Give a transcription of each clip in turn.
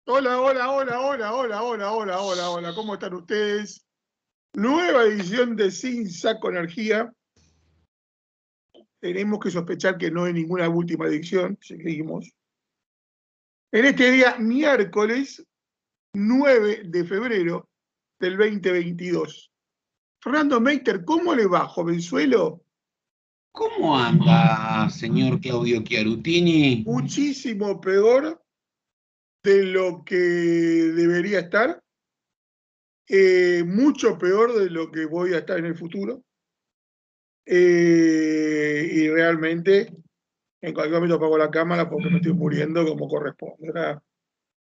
Hola, hola, hola, hola, hola, hola, hola, hola, hola, ¿cómo están ustedes? Nueva edición de Sin Saco Energía. Tenemos que sospechar que no hay ninguna última edición, seguimos. En este día, miércoles 9 de febrero del 2022. Fernando Meiter, ¿cómo le va, jovenzuelo? ¿Cómo anda, señor Claudio Chiarutini? Muchísimo peor de lo que debería estar, mucho peor de lo que voy a estar en el futuro. Y realmente en cualquier momento apago la cámara porque me estoy muriendo como corresponde.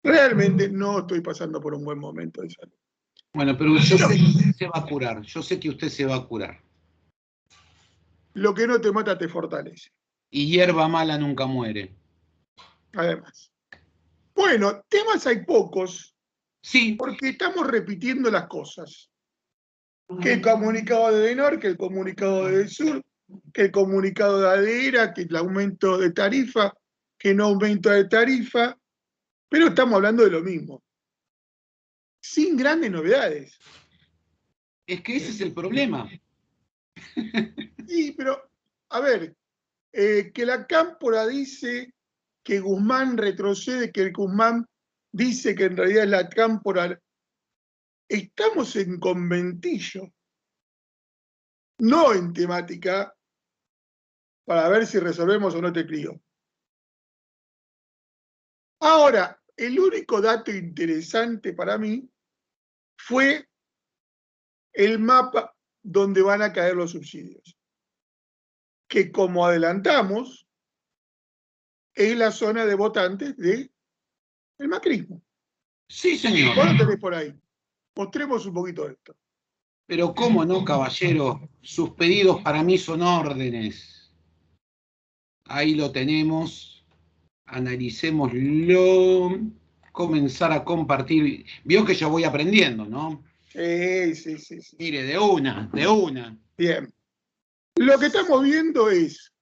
Realmente no estoy pasando por un buen momento de salud. Bueno, pero yo sé que usted se va a curar. Yo sé que usted se va a curar. Lo que no te mata te fortalece, Y hierba mala nunca muere. además. Bueno, temas hay pocos Sí. porque estamos repitiendo las cosas. Que el comunicado de Denor, que el comunicado de Sur, que el comunicado de Adera, que el aumento de tarifa, que no aumento de tarifa, pero estamos hablando de lo mismo, sin grandes novedades. Es que ese es el problema. Sí, pero, a ver, que la Cámpora dice que Guzmán retrocede, que el Guzmán dice que en realidad es la Cámpora. Estamos en conventillo, no en temática, para ver si resolvemos o no te crío. Ahora, el único dato interesante para mí fue el mapa donde van a caer los subsidios, que como adelantamos, es la zona de votantes del macrismo. Sí, señor. Vos lo tenés por ahí. Mostremos un poquito esto. Pero cómo no, caballero. Sus pedidos para mí son órdenes. Ahí lo tenemos. Analicémoslo. Comenzar a compartir. Vio que yo voy aprendiendo, ¿no? Sí, sí, sí, sí. Mire, de una, de una. Bien. Lo que estamos viendo es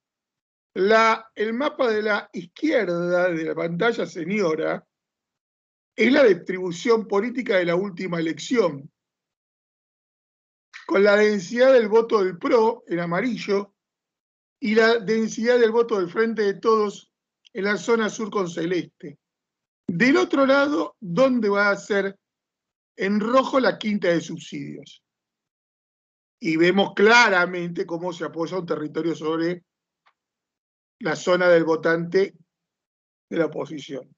el mapa de la izquierda de la pantalla, señora, es la distribución política de la última elección, con la densidad del voto del PRO en amarillo y la densidad del voto del Frente de Todos en la zona sur con celeste. Del otro lado, ¿dónde va a ser en rojo la quinta de subsidios? Y vemos claramente cómo se apoya un territorio sobre la zona del votante de la oposición.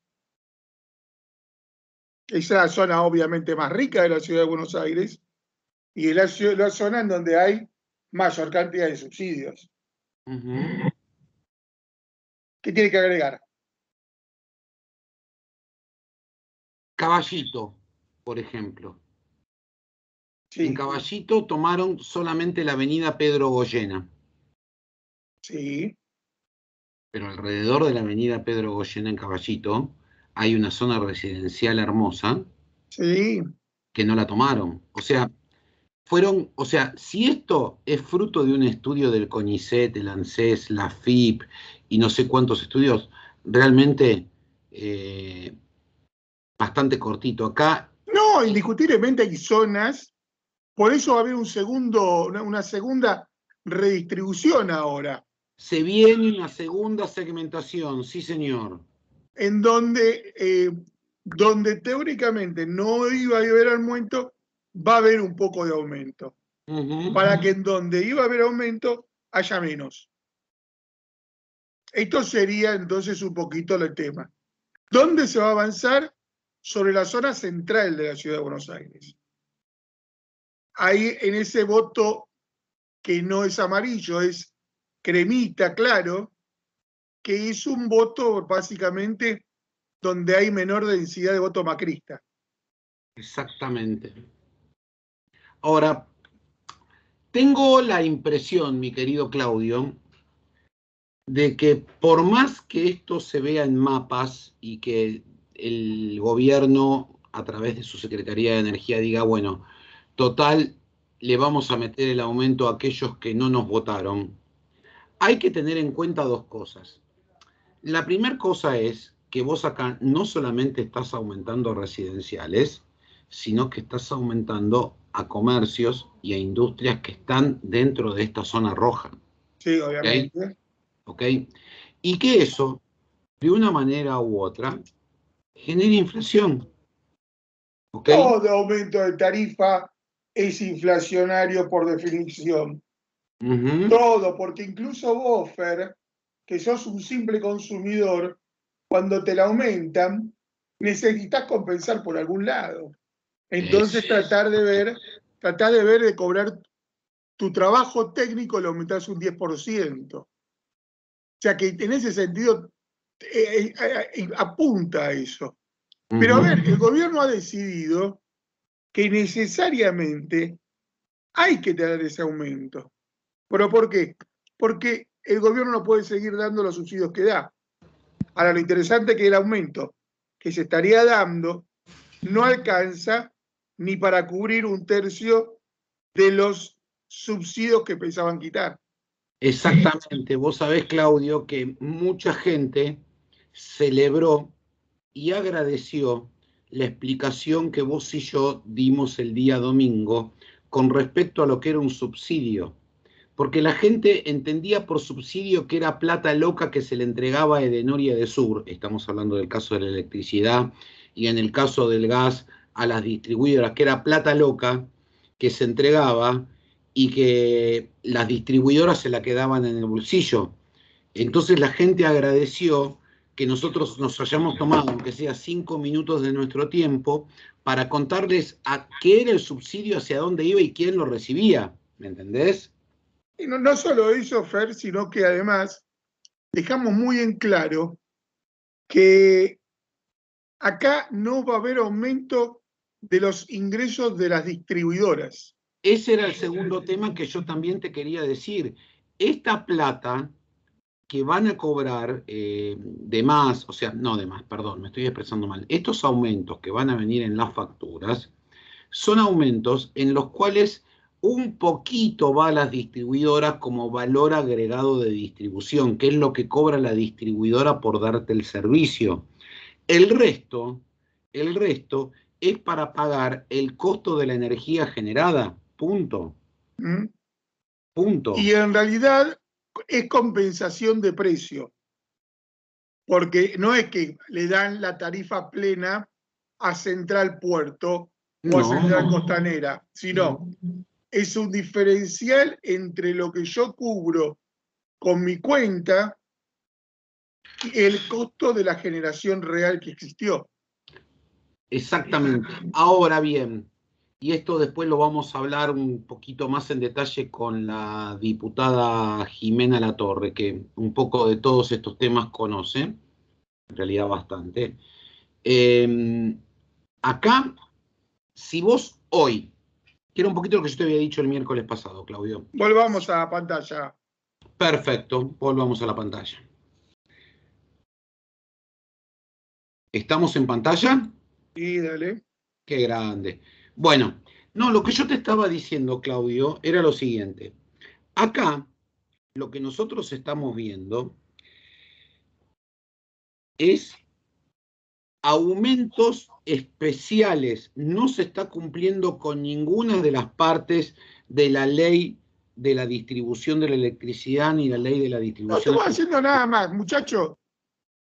Es la zona obviamente más rica de la ciudad de Buenos Aires y es la zona en donde hay mayor cantidad de subsidios. ¿Qué tiene que agregar? Caballito, por ejemplo. En Sí, Caballito tomaron solamente la avenida Pedro Goyena, sí, pero alrededor de la avenida Pedro Goyena en Caballito hay una zona residencial hermosa sí. que no la tomaron. O sea, si esto es fruto de un estudio del CONICET, el ANSES, la FIP y no sé cuántos estudios, realmente bastante cortito. Acá No, indiscutiblemente hay zonas, por eso va a haber una segunda redistribución ahora, se viene una segunda segmentación, sí señor. en donde teóricamente no iba a haber aumento, va a haber un poco de aumento, para que en donde iba a haber aumento haya menos. Esto sería entonces un poquito el tema. ¿Dónde se va a avanzar? Sobre la zona central de la ciudad de Buenos Aires. Ahí en ese voto que no es amarillo, es cremita, claro, que es un voto básicamente donde hay menor densidad de voto macrista. Exactamente. Ahora, tengo la impresión, mi querido Claudio, de que por más que esto se vea en mapas y que el gobierno, a través de su Secretaría de Energía, diga, bueno, total, le vamos a meter el aumento a aquellos que no nos votaron, hay que tener en cuenta dos cosas. La primera cosa es que vos acá no solamente estás aumentando residenciales, sino que estás aumentando a comercios y a industrias que están dentro de esta zona roja. Sí, obviamente. ¿Ok? Y que eso, de una manera u otra, genera inflación. ¿Ok? Todo aumento de tarifa es inflacionario por definición. Todo, porque incluso vos, Fer, que sos un simple consumidor, cuando te la aumentan, necesitas compensar por algún lado. Entonces tratar de ver de cobrar tu trabajo técnico lo aumentás un 10%. O sea que en ese sentido apunta a eso. Pero a ver, el gobierno ha decidido que necesariamente hay que tener ese aumento. ¿Pero por qué? Porque el gobierno no puede seguir dando los subsidios que da. Ahora, lo interesante es que el aumento que se estaría dando no alcanza ni para cubrir un tercio de los subsidios que pensaban quitar. Exactamente. Vos sabés, Claudio, que mucha gente celebró y agradeció la explicación que vos y yo dimos el día domingo con respecto a lo que era un subsidio. Porque la gente entendía por subsidio que era plata loca que se le entregaba a Edenor y a Edesur, estamos hablando del caso de la electricidad, y en el caso del gas a las distribuidoras, que era plata loca que se entregaba y que las distribuidoras se la quedaban en el bolsillo. Entonces la gente agradeció que nosotros nos hayamos tomado, aunque sea 5 minutos de nuestro tiempo, para contarles a qué era el subsidio, hacia dónde iba y quién lo recibía. ¿Me entendés? Y no solo eso, Fer, sino que además dejamos muy en claro que acá no va a haber aumento de los ingresos de las distribuidoras. Ese era el segundo tema que yo también te quería decir. Esta plata que van a cobrar de más, o sea, no de más, perdón, me estoy expresando mal. Estos aumentos que van a venir en las facturas son aumentos en los cuales un poquito va a las distribuidoras como valor agregado de distribución, que es lo que cobra la distribuidora por darte el servicio. El resto, el resto es para pagar el costo de la energía generada. Punto. ¿Mm? Punto. Y en realidad es compensación de precio, porque no es que le dan la tarifa plena a Central Puerto o a Central No. Costanera, sino es un diferencial entre lo que yo cubro con mi cuenta y el costo de la generación real que existió. Exactamente. Ahora bien, y esto después lo vamos a hablar un poquito más en detalle con la diputada Jimena Latorre, que un poco de todos estos temas conoce, en realidad bastante. Acá, si vos hoy, quiero un poquito lo que yo te había dicho el miércoles pasado, Claudio. Volvamos a la pantalla. Perfecto, volvamos a la pantalla. ¿Estamos en pantalla? Sí, dale. Qué grande. Bueno, no, lo que yo te estaba diciendo, Claudio, era lo siguiente. Acá, lo que nosotros estamos viendo es aumentos especiales. No se está cumpliendo con ninguna de las partes de la ley de la distribución de la electricidad ni la ley de la No distribución. estamos haciendo nada más, muchachos.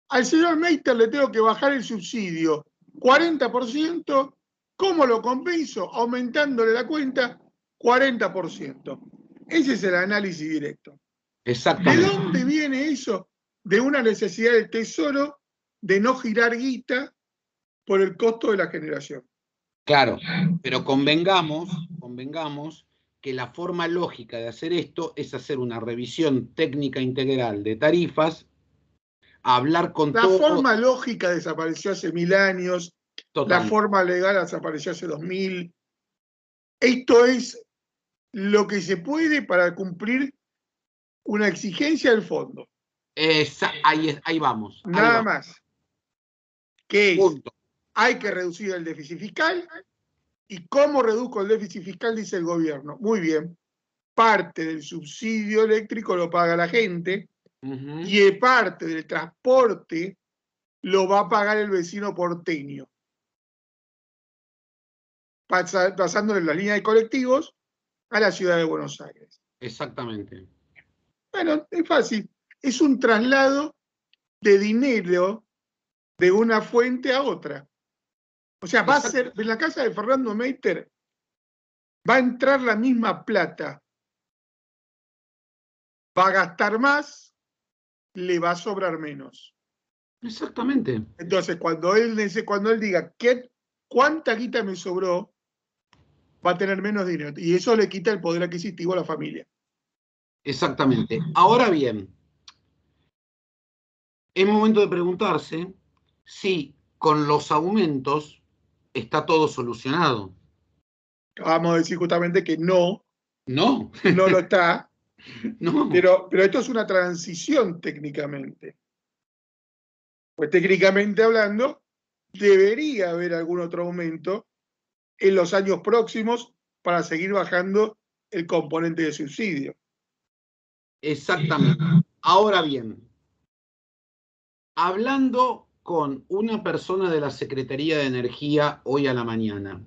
Al señor Meiter le tengo que bajar el subsidio 40%. ¿Cómo lo compenso? Aumentándole la cuenta 40%. Ese es el análisis directo. ¿De Exactamente. dónde viene eso? De una necesidad del tesoro de no girar guita por el costo de la generación. Claro, pero convengamos que la forma lógica de hacer esto es hacer una revisión técnica integral de tarifas, hablar con La todo. forma lógica desapareció hace 1000 años, la Total. forma legal desapareció hace 2000. Esto es lo que se puede para cumplir una exigencia del fondo. Ahí vamos, ahí Nada vamos. más. Que es, Punto. hay que reducir el déficit fiscal. ¿Y cómo reduzco el déficit fiscal? Dice el gobierno. Muy bien. Parte del subsidio eléctrico lo paga la gente y parte del transporte lo va a pagar el vecino porteño, pasándole las líneas de colectivos a la ciudad de Buenos Aires. Exactamente. Bueno, es fácil. Es un traslado de dinero de una fuente a otra. O sea, va a ser, en la casa de Fernando Meiter va a entrar la misma plata, va a gastar más, le va a sobrar menos. Exactamente. Entonces, cuando él diga cuánta guita me sobró, va a tener menos dinero. Y eso le quita el poder adquisitivo a la familia. Exactamente. Ahora bien, es momento de preguntarse si con los aumentos está todo solucionado. Vamos a decir justamente que no, No, no lo está, no. pero esto es una transición técnicamente. Pues técnicamente hablando, debería haber algún otro aumento en los años próximos para seguir bajando el componente de subsidio. Exactamente. Ahora bien, hablando con una persona de la Secretaría de Energía hoy a la mañana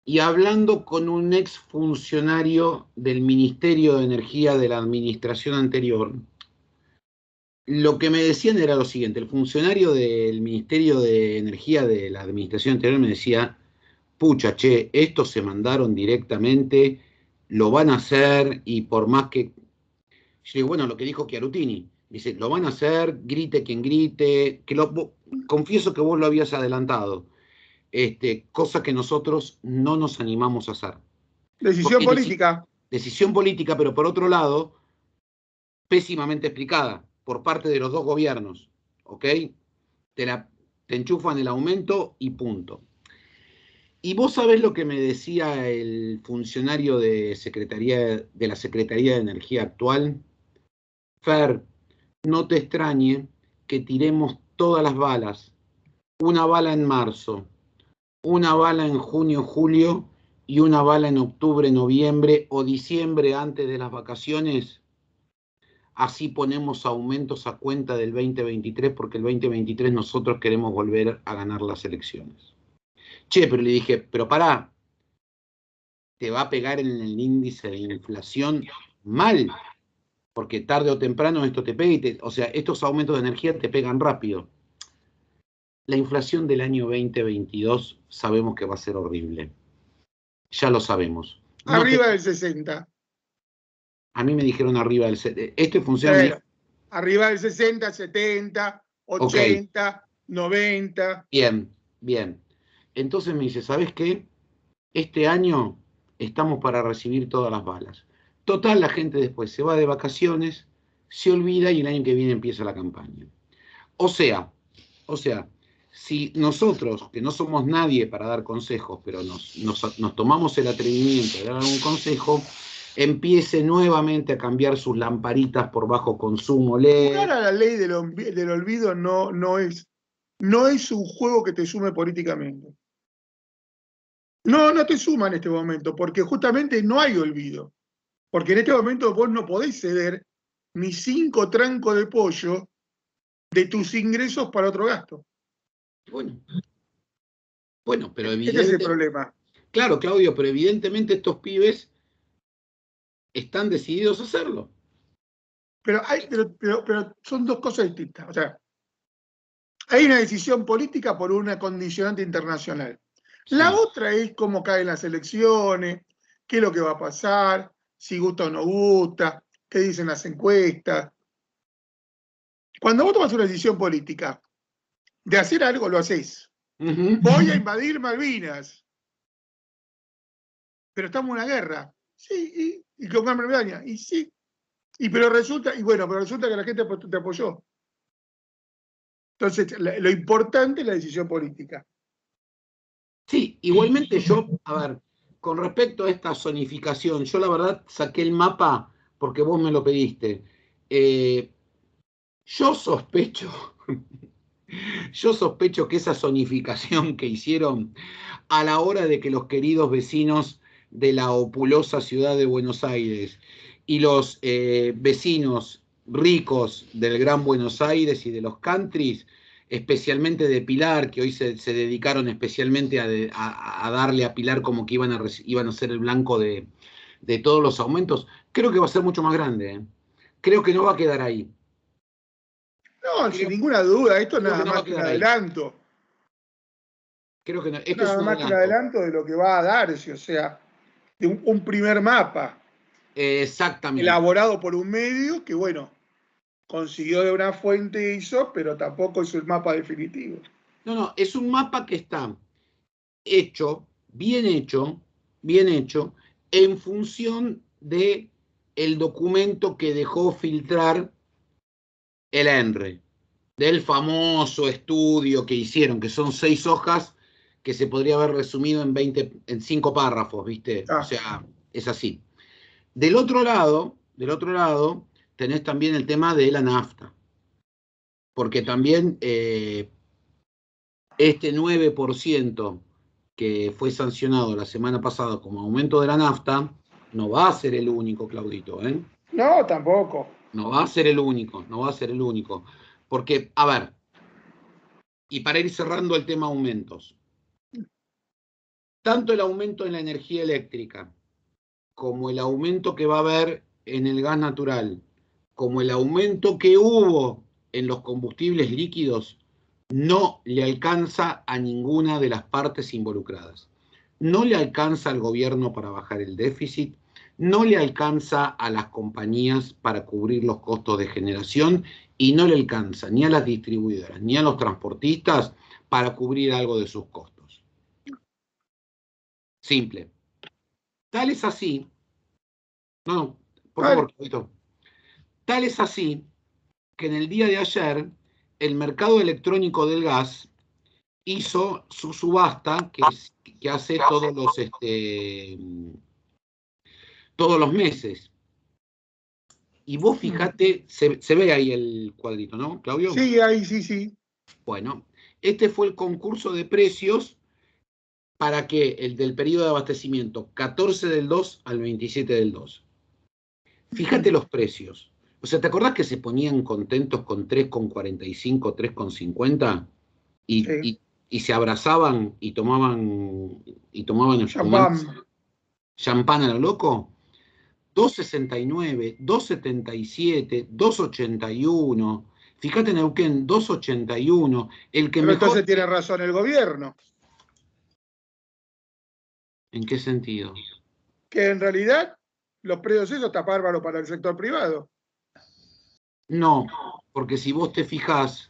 y hablando con un exfuncionario del Ministerio de Energía de la administración anterior, lo que me decían era lo siguiente: el funcionario del Ministerio de Energía de la administración anterior me decía, pucha, che, estos se mandaron directamente, lo van a hacer y por más que... Yo digo, bueno, lo que dijo Chiarutini, dice, lo van a hacer, grite quien grite, confieso que vos lo habías adelantado, cosa que nosotros no nos animamos a hacer. Decisión política. Decisión política, pero por otro lado, pésimamente explicada por parte de los dos gobiernos, ¿ok? Te enchufan el aumento y punto. Y vos sabés lo que me decía el funcionario de la Secretaría de Energía actual. Fer, no te extrañe que tiremos todas las balas, una bala en marzo, una bala en junio, julio y una bala en octubre, noviembre o diciembre antes de las vacaciones. Así ponemos aumentos a cuenta del 2023 porque el 2023 nosotros queremos volver a ganar las elecciones. Che, pero le dije, pero pará, te va a pegar en el índice de inflación mal, porque tarde o temprano esto te pega o sea, estos aumentos de energía te pegan rápido. La inflación del año 2022 sabemos que va a ser horrible. Ya lo sabemos. Arriba del 60. A mí me dijeron arriba del 60. Esto funciona. Arriba del 60, 70, 80, okay. 90. Bien, bien. Entonces me dice, ¿sabes qué? Este año estamos para recibir todas las balas. Total, la gente después se va de vacaciones, se olvida y el año que viene empieza la campaña. O sea, si nosotros, que no somos nadie para dar consejos, pero nos tomamos el atrevimiento de dar algún consejo, empiece nuevamente a cambiar sus lamparitas por bajo consumo LED. Jugar a la ley del olvido no es un juego que te sume políticamente. No te suma en este momento, porque justamente no hay olvido. Porque en este momento vos no podés ceder ni 5 trancos de pollo de tus ingresos para otro gasto. Bueno, pero evidentemente... Ese es el problema. Claro, Claudio, pero evidentemente estos pibes están decididos a hacerlo. Pero son dos cosas distintas. O sea, hay una decisión política por una condicionante internacional. Sí. La otra es cómo caen las elecciones, qué es lo que va a pasar, si gusta o no gusta, qué dicen las encuestas. Cuando vos tomas una decisión política de hacer algo, lo haces. Voy a invadir Malvinas. Pero estamos en una guerra. Sí, y con Gran Bretaña. Y sí. Pero resulta que la gente te apoyó. Entonces, lo importante es la decisión política. Sí, igualmente yo, a ver, con respecto a esta zonificación, yo la verdad saqué el mapa porque vos me lo pediste. Yo sospecho que esa zonificación que hicieron a la hora de que los queridos vecinos de la opulosa ciudad de Buenos Aires y los vecinos ricos del Gran Buenos Aires y de los countries especialmente de Pilar, que hoy se dedicaron especialmente a darle a Pilar como que iban a ser el blanco de todos los aumentos, creo que va a ser mucho más grande. ¿Eh? Creo que no va a quedar ahí. No, sin ninguna duda, esto es Creo que nada no va más a que un quedar ahí. adelanto. Creo que no. Esto es Nada un más que un adelanto. adelanto de lo que va a darse, o sea, de un primer mapa Exactamente. elaborado por un medio que, bueno, consiguió de una fuente hizo, pero tampoco es el mapa definitivo. No, es un mapa que está hecho, bien hecho, en función de el documento que dejó filtrar el ENRE, del famoso estudio que hicieron, que son 6 hojas que se podría haber resumido en 5 párrafos, ¿viste? O Ah, sea, es así. Del otro lado, tenés también el tema de la nafta, porque también este 9% que fue sancionado la semana pasada como aumento de la nafta, no va a ser el único, Claudito, ¿eh? no, tampoco. No va a ser el único, no va a ser el único. Porque, a ver, y para ir cerrando el tema aumentos, tanto el aumento en la energía eléctrica, como el aumento que va a haber en el gas natural, como el aumento que hubo en los combustibles líquidos, no le alcanza a ninguna de las partes involucradas. No le alcanza al gobierno para bajar el déficit, no le alcanza a las compañías para cubrir los costos de generación y no le alcanza ni a las distribuidoras ni a los transportistas para cubrir algo de sus costos. Simple. Tal es así. No, por favor, Claudito. Tal es así que en el día de ayer el mercado electrónico del gas hizo su subasta que hace todos los meses. Y vos fijate, se ve ahí el cuadrito, ¿no, Claudio? Sí, ahí sí, sí. Bueno, este fue el concurso de precios para que el del periodo de abastecimiento 14 del 2 al 27 del 2. Fíjate los precios. O sea, ¿te acordás que se ponían contentos con 3,45, 3,50? Y, Sí. y, y se abrazaban y tomaban Champán. espumantes, champán a lo loco. 2,69, 2,77, 2,81. Fíjate Neuquén, 2,81. El que Pero mejor. entonces tiene razón el gobierno, ¿En qué sentido? que en realidad los precios esos está bárbaro para el sector privado. No, porque si vos te fijás,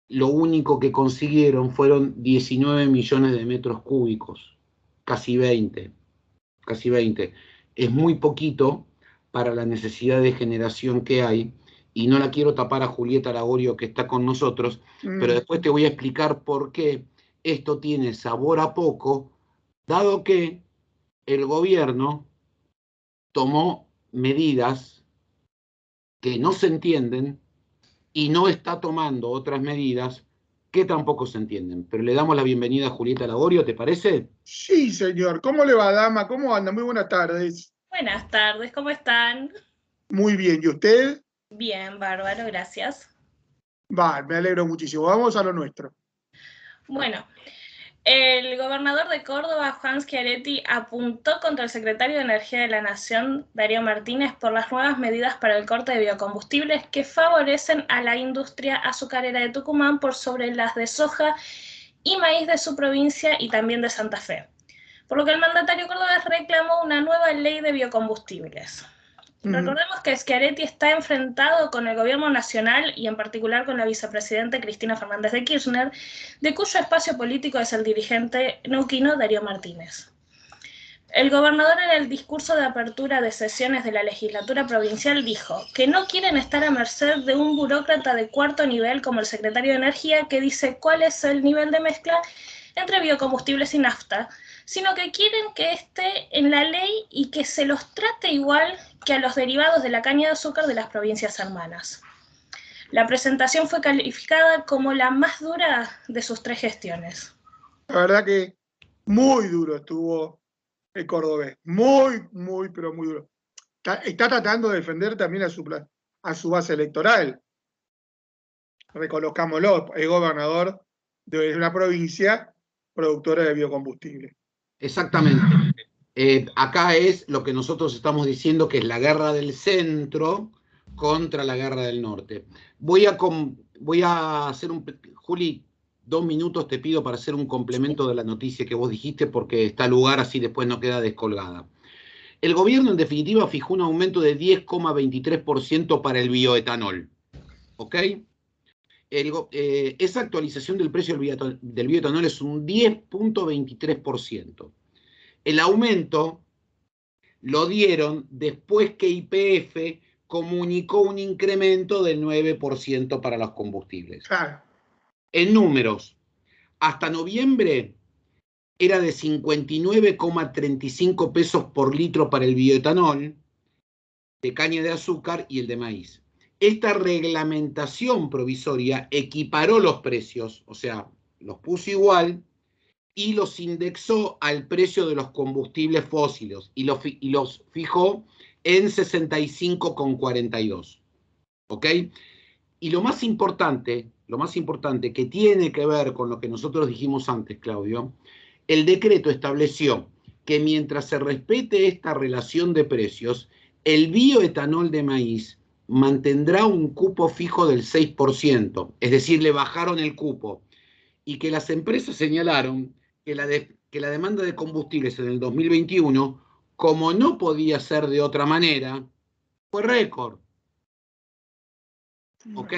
lo único que consiguieron fueron 19 millones de metros cúbicos, casi 20, casi 20. Es muy poquito para la necesidad de generación que hay, y no la quiero tapar a Julieta Lagorio que está con nosotros, pero después te voy a explicar por qué esto tiene sabor a poco, dado que el gobierno tomó medidas que no se entienden y no está tomando otras medidas que tampoco se entienden. Pero le damos la bienvenida a Julieta Lagorio, ¿te parece? Sí, señor. ¿Cómo le va, dama? ¿Cómo anda? Muy buenas tardes. Buenas tardes, ¿cómo están? Muy bien. ¿Y usted? Bien, bárbaro, gracias. Va, me alegro muchísimo. Vamos a lo nuestro. Bueno, el gobernador de Córdoba, Juan Schiaretti, apuntó contra el secretario de Energía de la Nación, Darío Martínez, por las nuevas medidas para el corte de biocombustibles que favorecen a la industria azucarera de Tucumán por sobre las de soja y maíz de su provincia y también de Santa Fe. Por lo que el mandatario cordobés reclamó una nueva ley de biocombustibles. Recordemos que Schiaretti está enfrentado con el gobierno nacional y en particular con la vicepresidenta Cristina Fernández de Kirchner, de cuyo espacio político es el dirigente neuquino Darío Martínez. El gobernador en el discurso de apertura de sesiones de la legislatura provincial dijo que no quieren estar a merced de un burócrata de cuarto nivel como el secretario de Energía que dice cuál es el nivel de mezcla entre biocombustibles y nafta, sino que quieren que esté en la ley y que se los trate igual que a los derivados de la caña de azúcar de las provincias hermanas. La presentación fue calificada como la más dura de sus 3 gestiones. La verdad que muy duro estuvo el cordobés. Muy, muy, pero muy duro. Está tratando de defender también a su base electoral. reconozcámoslo, es gobernador de una provincia productora de biocombustible. Exactamente. Acá es lo que nosotros estamos diciendo, que es la guerra del centro contra la guerra del norte. Voy a hacer Juli, 2 minutos te pido para hacer un complemento de la noticia que vos dijiste, porque está al lugar, así después no queda descolgada. El gobierno, en definitiva, fijó un aumento de 10,23% para el bioetanol. ¿Ok? Esa actualización del precio del bioetanol es un 10,23%. El aumento lo dieron después que YPF comunicó un incremento del 9% para los combustibles. Claro. En números, hasta noviembre era de 59,35 pesos por litro para el bioetanol de caña de azúcar y el de maíz. Esta reglamentación provisoria equiparó los precios, o sea, los puso igual y los indexó al precio de los combustibles fósiles y los fijó en 65,42. ¿Ok? Y lo más importante que tiene que ver con lo que nosotros dijimos antes, Claudio, el decreto estableció que mientras se respete esta relación de precios, el bioetanol de maíz mantendrá un cupo fijo del 6%, es decir, le bajaron el cupo, y que las empresas señalaron que la demanda de combustibles en el 2021, como no podía ser de otra manera, fue récord. ¿Ok?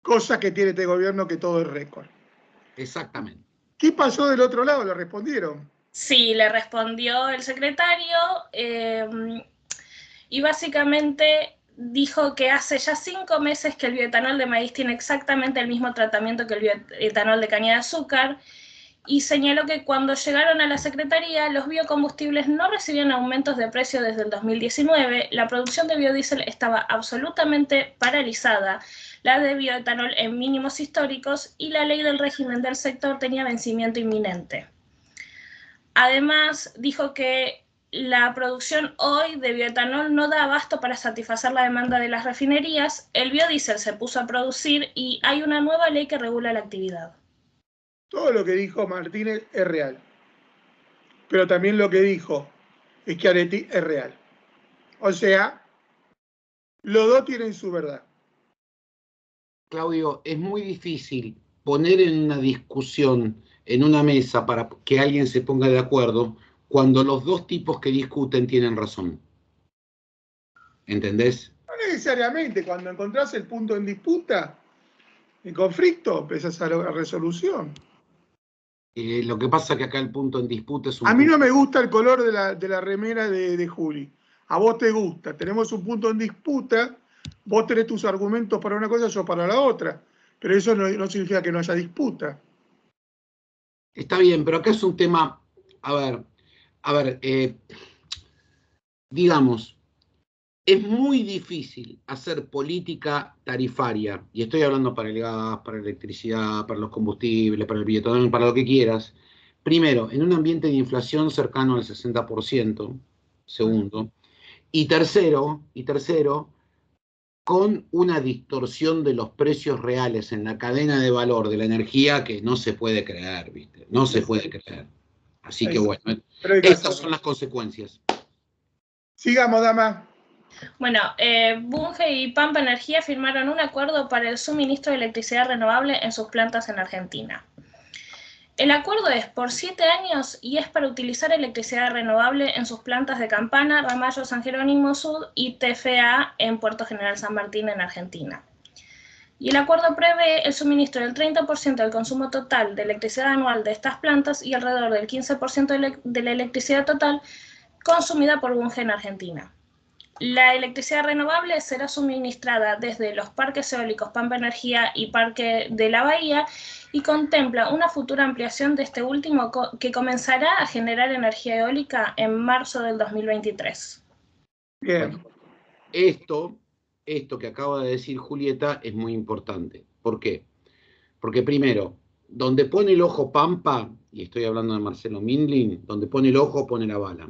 Cosa que tiene este gobierno, que todo es récord. Exactamente. ¿Qué pasó del otro lado? ¿Le respondieron? Sí, le respondió el secretario y básicamente dijo que hace ya 5 meses que el bioetanol de maíz tiene exactamente el mismo tratamiento que el bioetanol de caña de azúcar, y señaló que cuando llegaron a la Secretaría, los biocombustibles no recibían aumentos de precio desde el 2019, la producción de biodiesel estaba absolutamente paralizada, la de bioetanol en mínimos históricos, y la ley del régimen del sector tenía vencimiento inminente. Además, dijo que la producción hoy de bioetanol no da abasto para satisfacer la demanda de las refinerías, el biodiesel se puso a producir y hay una nueva ley que regula la actividad. Todo lo que dijo Martínez es real. Pero también lo que dijo Schiaretti es real. O sea, los dos tienen su verdad. Claudio, es muy difícil poner en una discusión, en una mesa, para que alguien se ponga de acuerdo, cuando los dos tipos que discuten tienen razón. ¿Entendés? No necesariamente. Cuando encontrás el punto en disputa, en conflicto, empezás a la resolución. Lo que pasa es que acá el punto en disputa es un... A mí no me gusta el color de la remera de Juli. A vos te gusta. Tenemos un punto en disputa. Vos tenés tus argumentos para una cosa, yo para la otra. Pero eso no significa que no haya disputa. Está bien, pero acá es un tema... A ver, digamos, es muy difícil hacer política tarifaria, y estoy hablando para el gas, para la electricidad, para los combustibles, para el bioetanol, para lo que quieras. Primero, en un ambiente de inflación cercano al 60%, segundo, y tercero, con una distorsión de los precios reales en la cadena de valor de la energía que no se puede creer, ¿viste? No se puede creer. Así que bueno, estas son las consecuencias. Sigamos, dama. Bueno, Bunge y Pampa Energía firmaron un acuerdo para el suministro de electricidad renovable en sus plantas en Argentina. El acuerdo es por 7 años y es para utilizar electricidad renovable en sus plantas de Campana, Ramallo, San Jerónimo Sud y TFA en Puerto General San Martín en Argentina. Y el acuerdo prevé el suministro del 30% del consumo total de electricidad anual de estas plantas y alrededor del 15% de la electricidad total consumida por Bunge en Argentina. La electricidad renovable será suministrada desde los parques eólicos Pampa Energía y Parque de la Bahía y contempla una futura ampliación de este último que comenzará a generar energía eólica en marzo del 2023. Bien. Bueno, esto que acaba de decir Julieta es muy importante. ¿Por qué? Porque primero, donde pone el ojo Pampa, y estoy hablando de Marcelo Mindlin, donde pone el ojo pone la bala.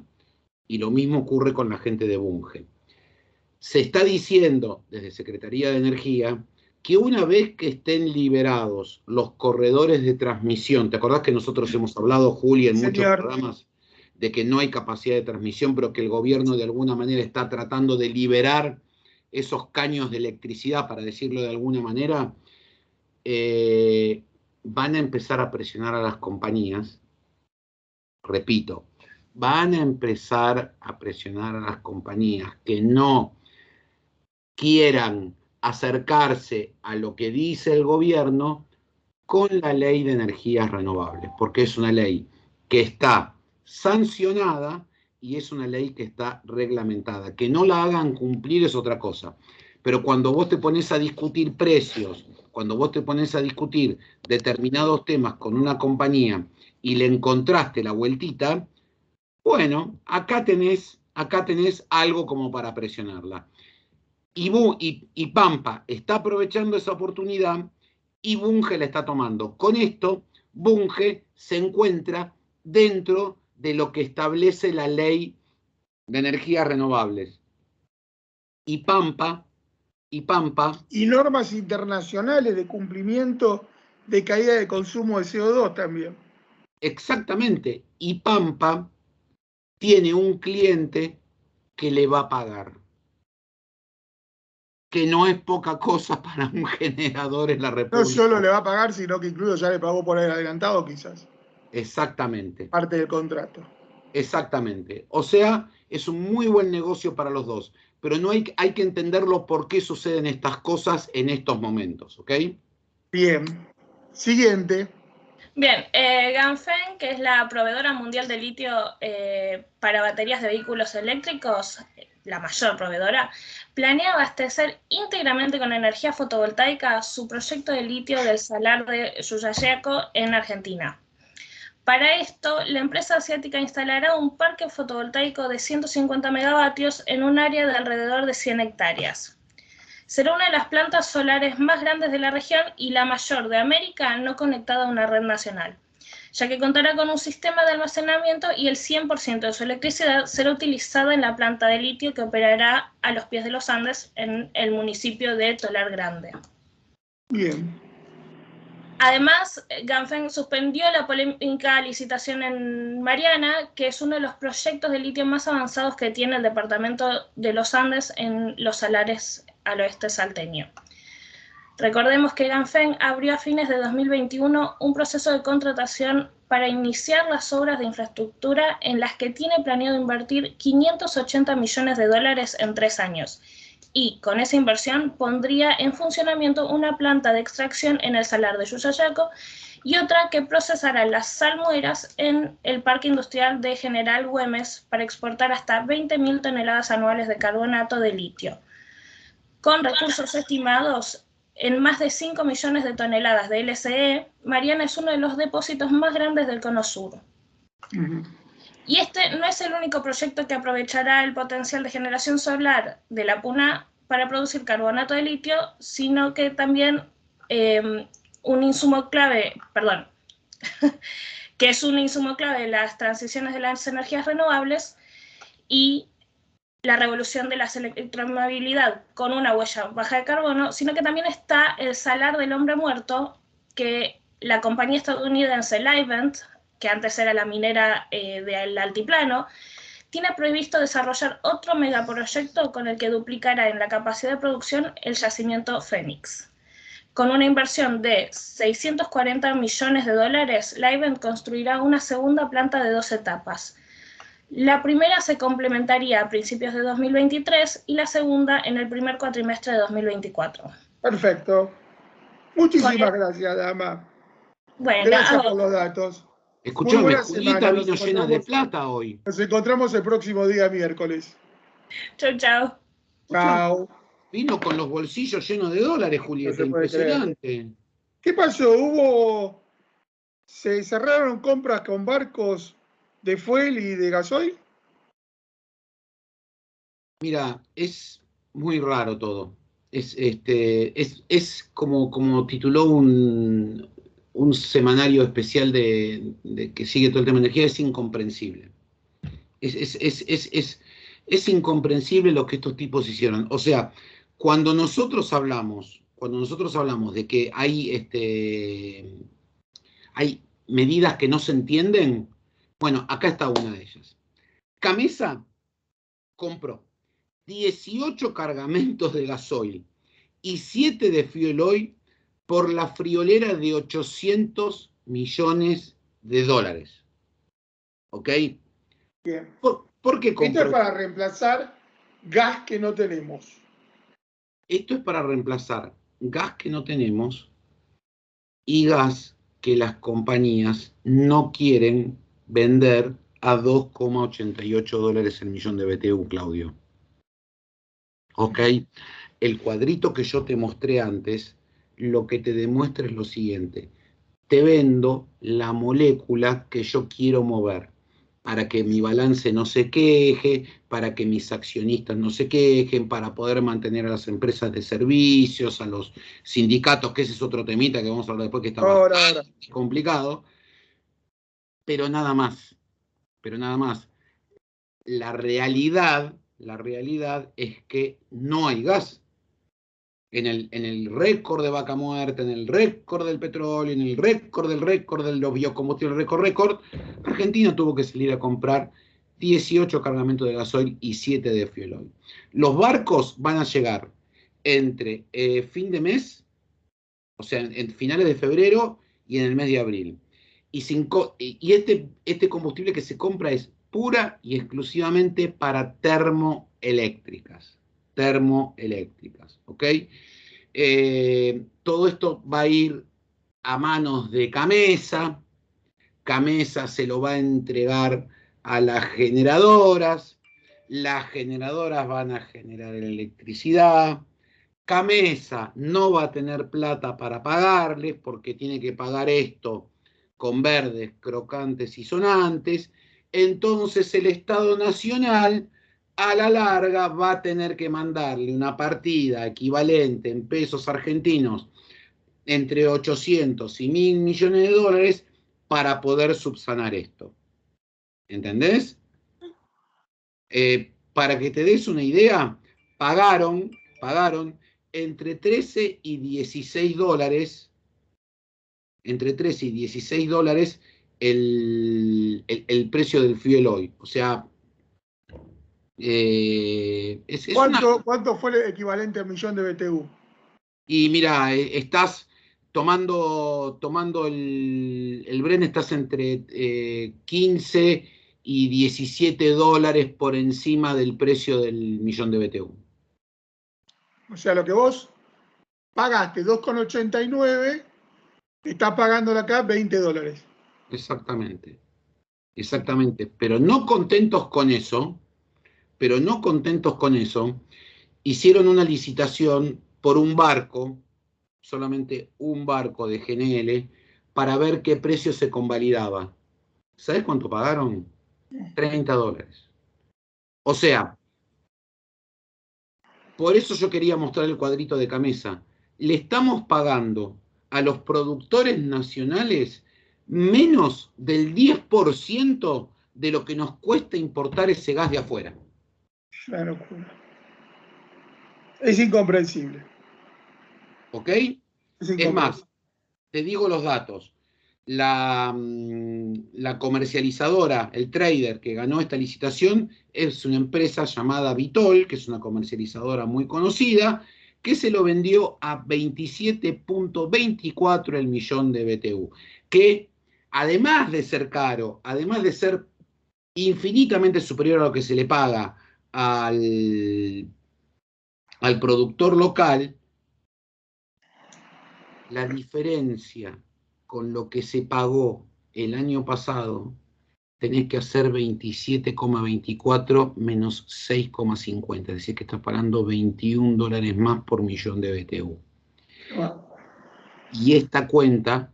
Y lo mismo ocurre con la gente de Bunge. Se está diciendo desde Secretaría de Energía que una vez que estén liberados los corredores de transmisión, ¿te acordás que nosotros hemos hablado, Juli, en muchos programas, de que no hay capacidad de transmisión, pero que el gobierno de alguna manera está tratando de liberar esos caños de electricidad, para decirlo de alguna manera? Van a empezar a presionar a las compañías, repito, van a empezar a presionar a las compañías que no quieran acercarse a lo que dice el gobierno con la ley de energías renovables, porque es una ley que está sancionada y es una ley que está reglamentada. Que no la hagan cumplir es otra cosa, pero cuando vos te pones a discutir precios, cuando vos te pones a discutir determinados temas con una compañía y le encontraste la vueltita, bueno, acá tenés algo como para presionarla. Y Pampa está aprovechando esa oportunidad y Bunge la está tomando. Con esto, Bunge se encuentra dentro de lo que establece la ley de energías renovables. Y Pampa... Y normas internacionales de cumplimiento de caída de consumo de CO2 también. Exactamente. Y Pampa tiene un cliente que le va a pagar, que no es poca cosa para un generador en la República. No solo le va a pagar, sino que incluso ya le pagó por adelantado quizás. Exactamente. Parte del contrato. Exactamente. O sea, es un muy buen negocio para los dos, pero no hay que entenderlo por qué suceden estas cosas en estos momentos, ¿ok? Bien. Siguiente. Bien, Ganfeng, que es la proveedora mundial de litio para baterías de vehículos eléctricos, la mayor proveedora, planea abastecer íntegramente con energía fotovoltaica su proyecto de litio del salar de Yuyayaco en Argentina. Para esto, la empresa asiática instalará un parque fotovoltaico de 150 megavatios en un área de alrededor de 100 hectáreas. Será una de las plantas solares más grandes de la región y la mayor de América no conectada a una red nacional, ya que contará con un sistema de almacenamiento y el 100% de su electricidad será utilizada en la planta de litio que operará a los pies de los Andes en el municipio de Tolar Grande. Bien. Además, Ganfeng suspendió la polémica licitación en Mariana, que es uno de los proyectos de litio más avanzados que tiene el departamento de los Andes en los salares al oeste salteño. Recordemos que Ganfeng abrió a fines de 2021 un proceso de contratación para iniciar las obras de infraestructura en las que tiene planeado invertir 580 millones de dólares en 3 años. Y con esa inversión pondría en funcionamiento una planta de extracción en el salar de Yuyayaco y otra que procesará las salmueras en el Parque Industrial de General Güemes para exportar hasta 20.000 toneladas anuales de carbonato de litio. Con recursos estimados en más de 5 millones de toneladas de LCE, Mariana es uno de los depósitos más grandes del Cono Sur. Y este no es el único proyecto que aprovechará el potencial de generación solar de la Puna para producir carbonato de litio, sino que también un insumo clave, que es un insumo clave de las transiciones de las energías renovables y la revolución de la electromovilidad con una huella baja de carbono, sino que también está el salar del hombre muerto, que la compañía estadounidense Livent, que antes era la minera del Altiplano, tiene previsto desarrollar otro megaproyecto con el que duplicará en la capacidad de producción el yacimiento Fénix. Con una inversión de 640 millones de dólares, Livent construirá una segunda planta de 2 etapas. La primera se complementaría a principios de 2023 y la segunda en el primer cuatrimestre de 2024. Perfecto. Muchísimas gracias, dama. Bueno, gracias por los datos. Escuchame, Julieta vino llena de plata hoy. Nos encontramos el próximo día miércoles. Chau, chau. Chau. Vino con los bolsillos llenos de dólares, Julieta, no impresionante. ¿Qué pasó? ¿Se cerraron compras con barcos de fuel y de gasoil? Mira, es muy raro todo. Es como tituló un semanario especial de que sigue todo el tema de energía, es incomprensible. Es incomprensible lo que estos tipos hicieron. O sea, cuando nosotros hablamos cuando nosotros hablamos de que hay medidas que no se entienden, bueno, acá está una de ellas. Camesa compró 18 cargamentos de gasoil y 7 de fuel oil por la friolera de 800 millones de dólares. ¿Ok? Bien. ¿Por qué compró? Esto es para reemplazar gas que no tenemos. Esto es para reemplazar gas que no tenemos y gas que las compañías no quieren vender a 2,88 dólares el millón de BTU, Claudio. ¿Ok? El cuadrito que yo te mostré antes, lo que te demuestra es lo siguiente. Te vendo la molécula que yo quiero mover para que mi balance no se queje, para que mis accionistas no se quejen, para poder mantener a las empresas de servicios, a los sindicatos, que ese es otro temita que vamos a hablar después, que está Ahora. complicado, pero nada más, La realidad es que no hay gas. En el récord de Vaca Muerta, en el récord del petróleo, en el récord de los biocombustibles, récord, Argentina tuvo que salir a comprar 18 cargamentos de gasoil y 7 de fuel oil. Los barcos van a llegar entre fin de mes, o sea, en finales de febrero y en el mes de abril. Y este combustible que se compra es pura y exclusivamente para termoeléctricas, ¿ok? Todo esto va a ir a manos de Camesa. Camesa se lo va a entregar a las generadoras van a generar electricidad. Camesa no va a tener plata para pagarles porque tiene que pagar esto con verdes, crocantes y sonantes. Entonces el Estado Nacional a la larga va a tener que mandarle una partida equivalente en pesos argentinos entre 800 y 1.000 millones de dólares para poder subsanar esto. ¿Entendés? Para que te des una idea, pagaron entre 13 y 16 dólares, el precio del fuel oil. O sea, ¿Cuánto fue el equivalente al millón de BTU? Y mira, estás tomando el Brent, estás entre 15 y 17 dólares por encima del precio del millón de BTU. O sea, lo que vos pagaste 2,89, estás pagándolo acá 20 dólares. Exactamente. Pero no contentos con eso, hicieron una licitación por un barco, solamente un barco de GNL, para ver qué precio se convalidaba. ¿Sabes cuánto pagaron? 30 dólares. O sea, por eso yo quería mostrar el cuadrito de Camesa. Le estamos pagando a los productores nacionales menos del 10% de lo que nos cuesta importar ese gas de afuera. Una locura. Es incomprensible. ¿Ok? Es más, te digo los datos. La comercializadora, el trader que ganó esta licitación, es una empresa llamada Vitol, que es una comercializadora muy conocida, que se lo vendió a 27.24 el millón de BTU, que además de ser caro, además de ser infinitamente superior a lo que se le paga al productor local, la diferencia con lo que se pagó el año pasado, tenés que hacer 27,24 menos 6,50, es decir, que estás pagando 21 dólares más por millón de BTU. Y esta cuenta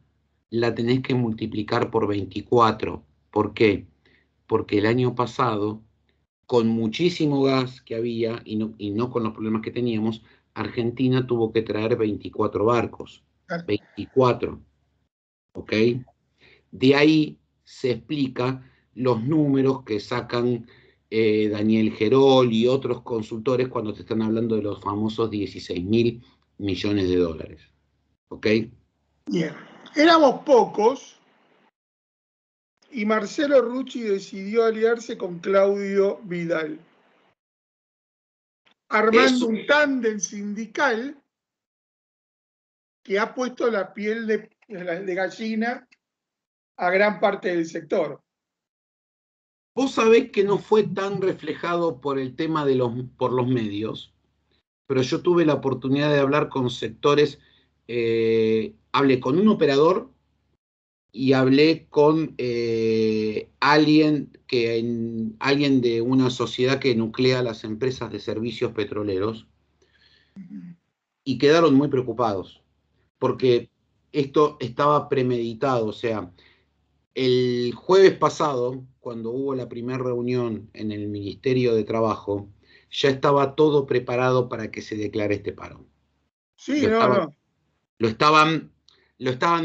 la tenés que multiplicar por 24. ¿Por qué? Porque el año pasado, con muchísimo gas que había y no con los problemas que teníamos, Argentina tuvo que traer 24 barcos. 24. ¿Ok? De ahí se explica los números que sacan Daniel Gerol y otros consultores cuando te están hablando de los famosos 16.000 millones de dólares. ¿Ok? Bien. Éramos pocos y Marcelo Rucci decidió aliarse con Claudio Vidal, armando un tándem sindical que ha puesto la piel de gallina a gran parte del sector. Vos sabés que no fue tan reflejado por el tema por los medios, pero yo tuve la oportunidad de hablar con sectores, hablé con un operador y hablé con alguien de una sociedad que nuclea las empresas de servicios petroleros, y quedaron muy preocupados, porque esto estaba premeditado. O sea, el jueves pasado, cuando hubo la primera reunión en el Ministerio de Trabajo, ya estaba todo preparado para que se declare este paro. Sí, no. Lo estaban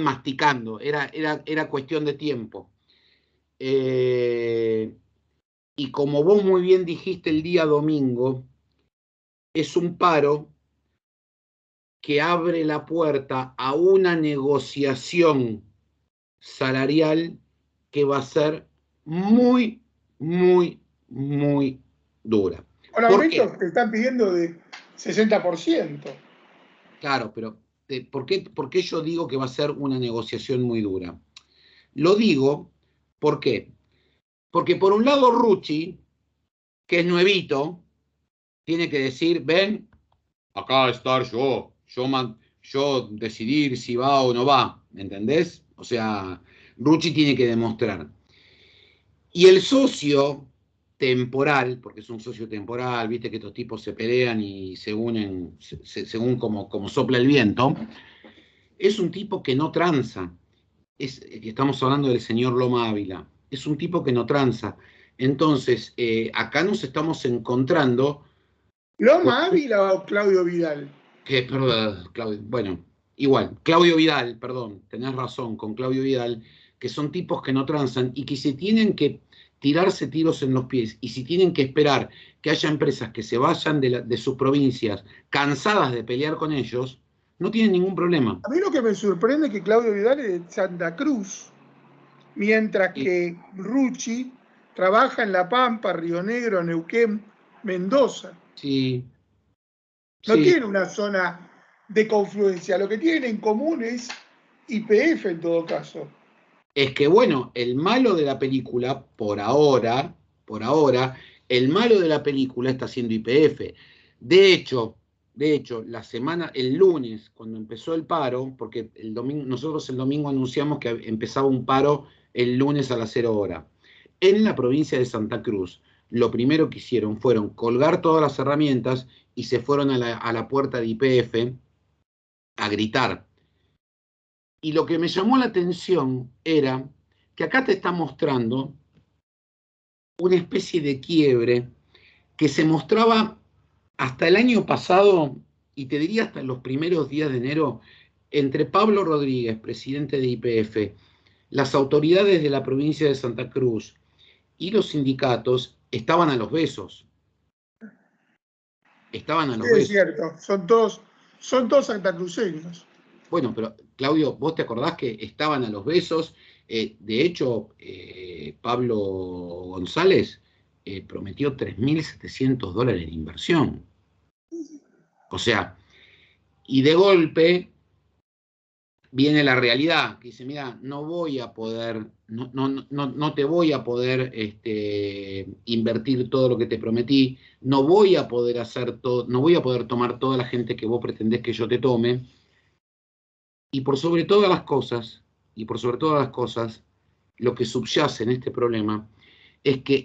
masticando, era cuestión de tiempo. Y como vos muy bien dijiste el día domingo, es un paro que abre la puerta a una negociación salarial que va a ser muy, muy, muy dura. Con aumentos que están pidiendo de 60%. Claro, pero ¿por qué yo digo que va a ser una negociación muy dura? Lo digo, ¿por qué? Porque por un lado Rucci, que es nuevito, tiene que decir, ven, acá estar yo decidir si va o no va, ¿entendés? O sea, Rucci tiene que demostrar. Y el socio temporal, porque es un socio temporal, viste que estos tipos se pelean y se unen según como sopla el viento, es un tipo que no tranza. Estamos hablando del señor Loma Ávila. Es un tipo que no tranza. Entonces, acá nos estamos encontrando. ¿Loma Ávila o Claudio Vidal? Perdón, Claudio, bueno, igual, Claudio Vidal, perdón, tenés razón, con Claudio Vidal, que son tipos que no transan y que si tienen que tirarse tiros en los pies y si tienen que esperar que haya empresas que se vayan de sus provincias cansadas de pelear con ellos, no tienen ningún problema. A mí lo que me sorprende es que Claudio Vidal es de Santa Cruz, mientras que Rucci trabaja en La Pampa, Río Negro, Neuquén, Mendoza. Sí. No tiene una zona de confluencia, lo que tienen en común es YPF en todo caso. Es que bueno, el malo de la película, por ahora, el malo de la película está siendo YPF. De hecho, el lunes, cuando empezó el paro, porque nosotros el domingo anunciamos que empezaba un paro el lunes a las 0 horas. En la provincia de Santa Cruz, lo primero que hicieron fueron colgar todas las herramientas y se fueron a la puerta de YPF a gritar. Y lo que me llamó la atención era que acá te está mostrando una especie de quiebre que se mostraba hasta el año pasado, y te diría hasta los primeros días de enero, entre Pablo Rodríguez, presidente de YPF, las autoridades de la provincia de Santa Cruz y los sindicatos estaban a los besos. Estaban a los besos. Es cierto, son todos santacruceños. Bueno, pero Claudio, ¿vos te acordás que estaban a los besos? De hecho, Pablo González prometió $3.700 de inversión. O sea, y de golpe viene la realidad, que dice, mira, no te voy a poder invertir todo lo que te prometí, no voy a poder hacer todo, no voy a poder tomar toda la gente que vos pretendés que yo te tome. Y por sobre todas las cosas, lo que subyace en este problema es que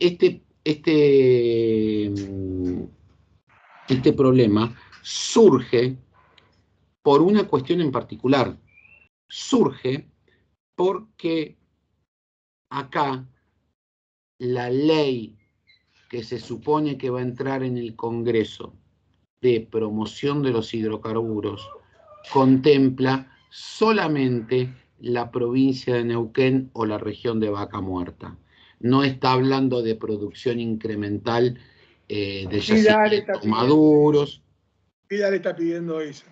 este problema surge por una cuestión en particular. Surge porque acá la ley que se supone que va a entrar en el Congreso de promoción de los hidrocarburos contempla solamente la provincia de Neuquén o la región de Vaca Muerta. No está hablando de producción incremental de yacimientos maduros. Vidal está pidiendo eso.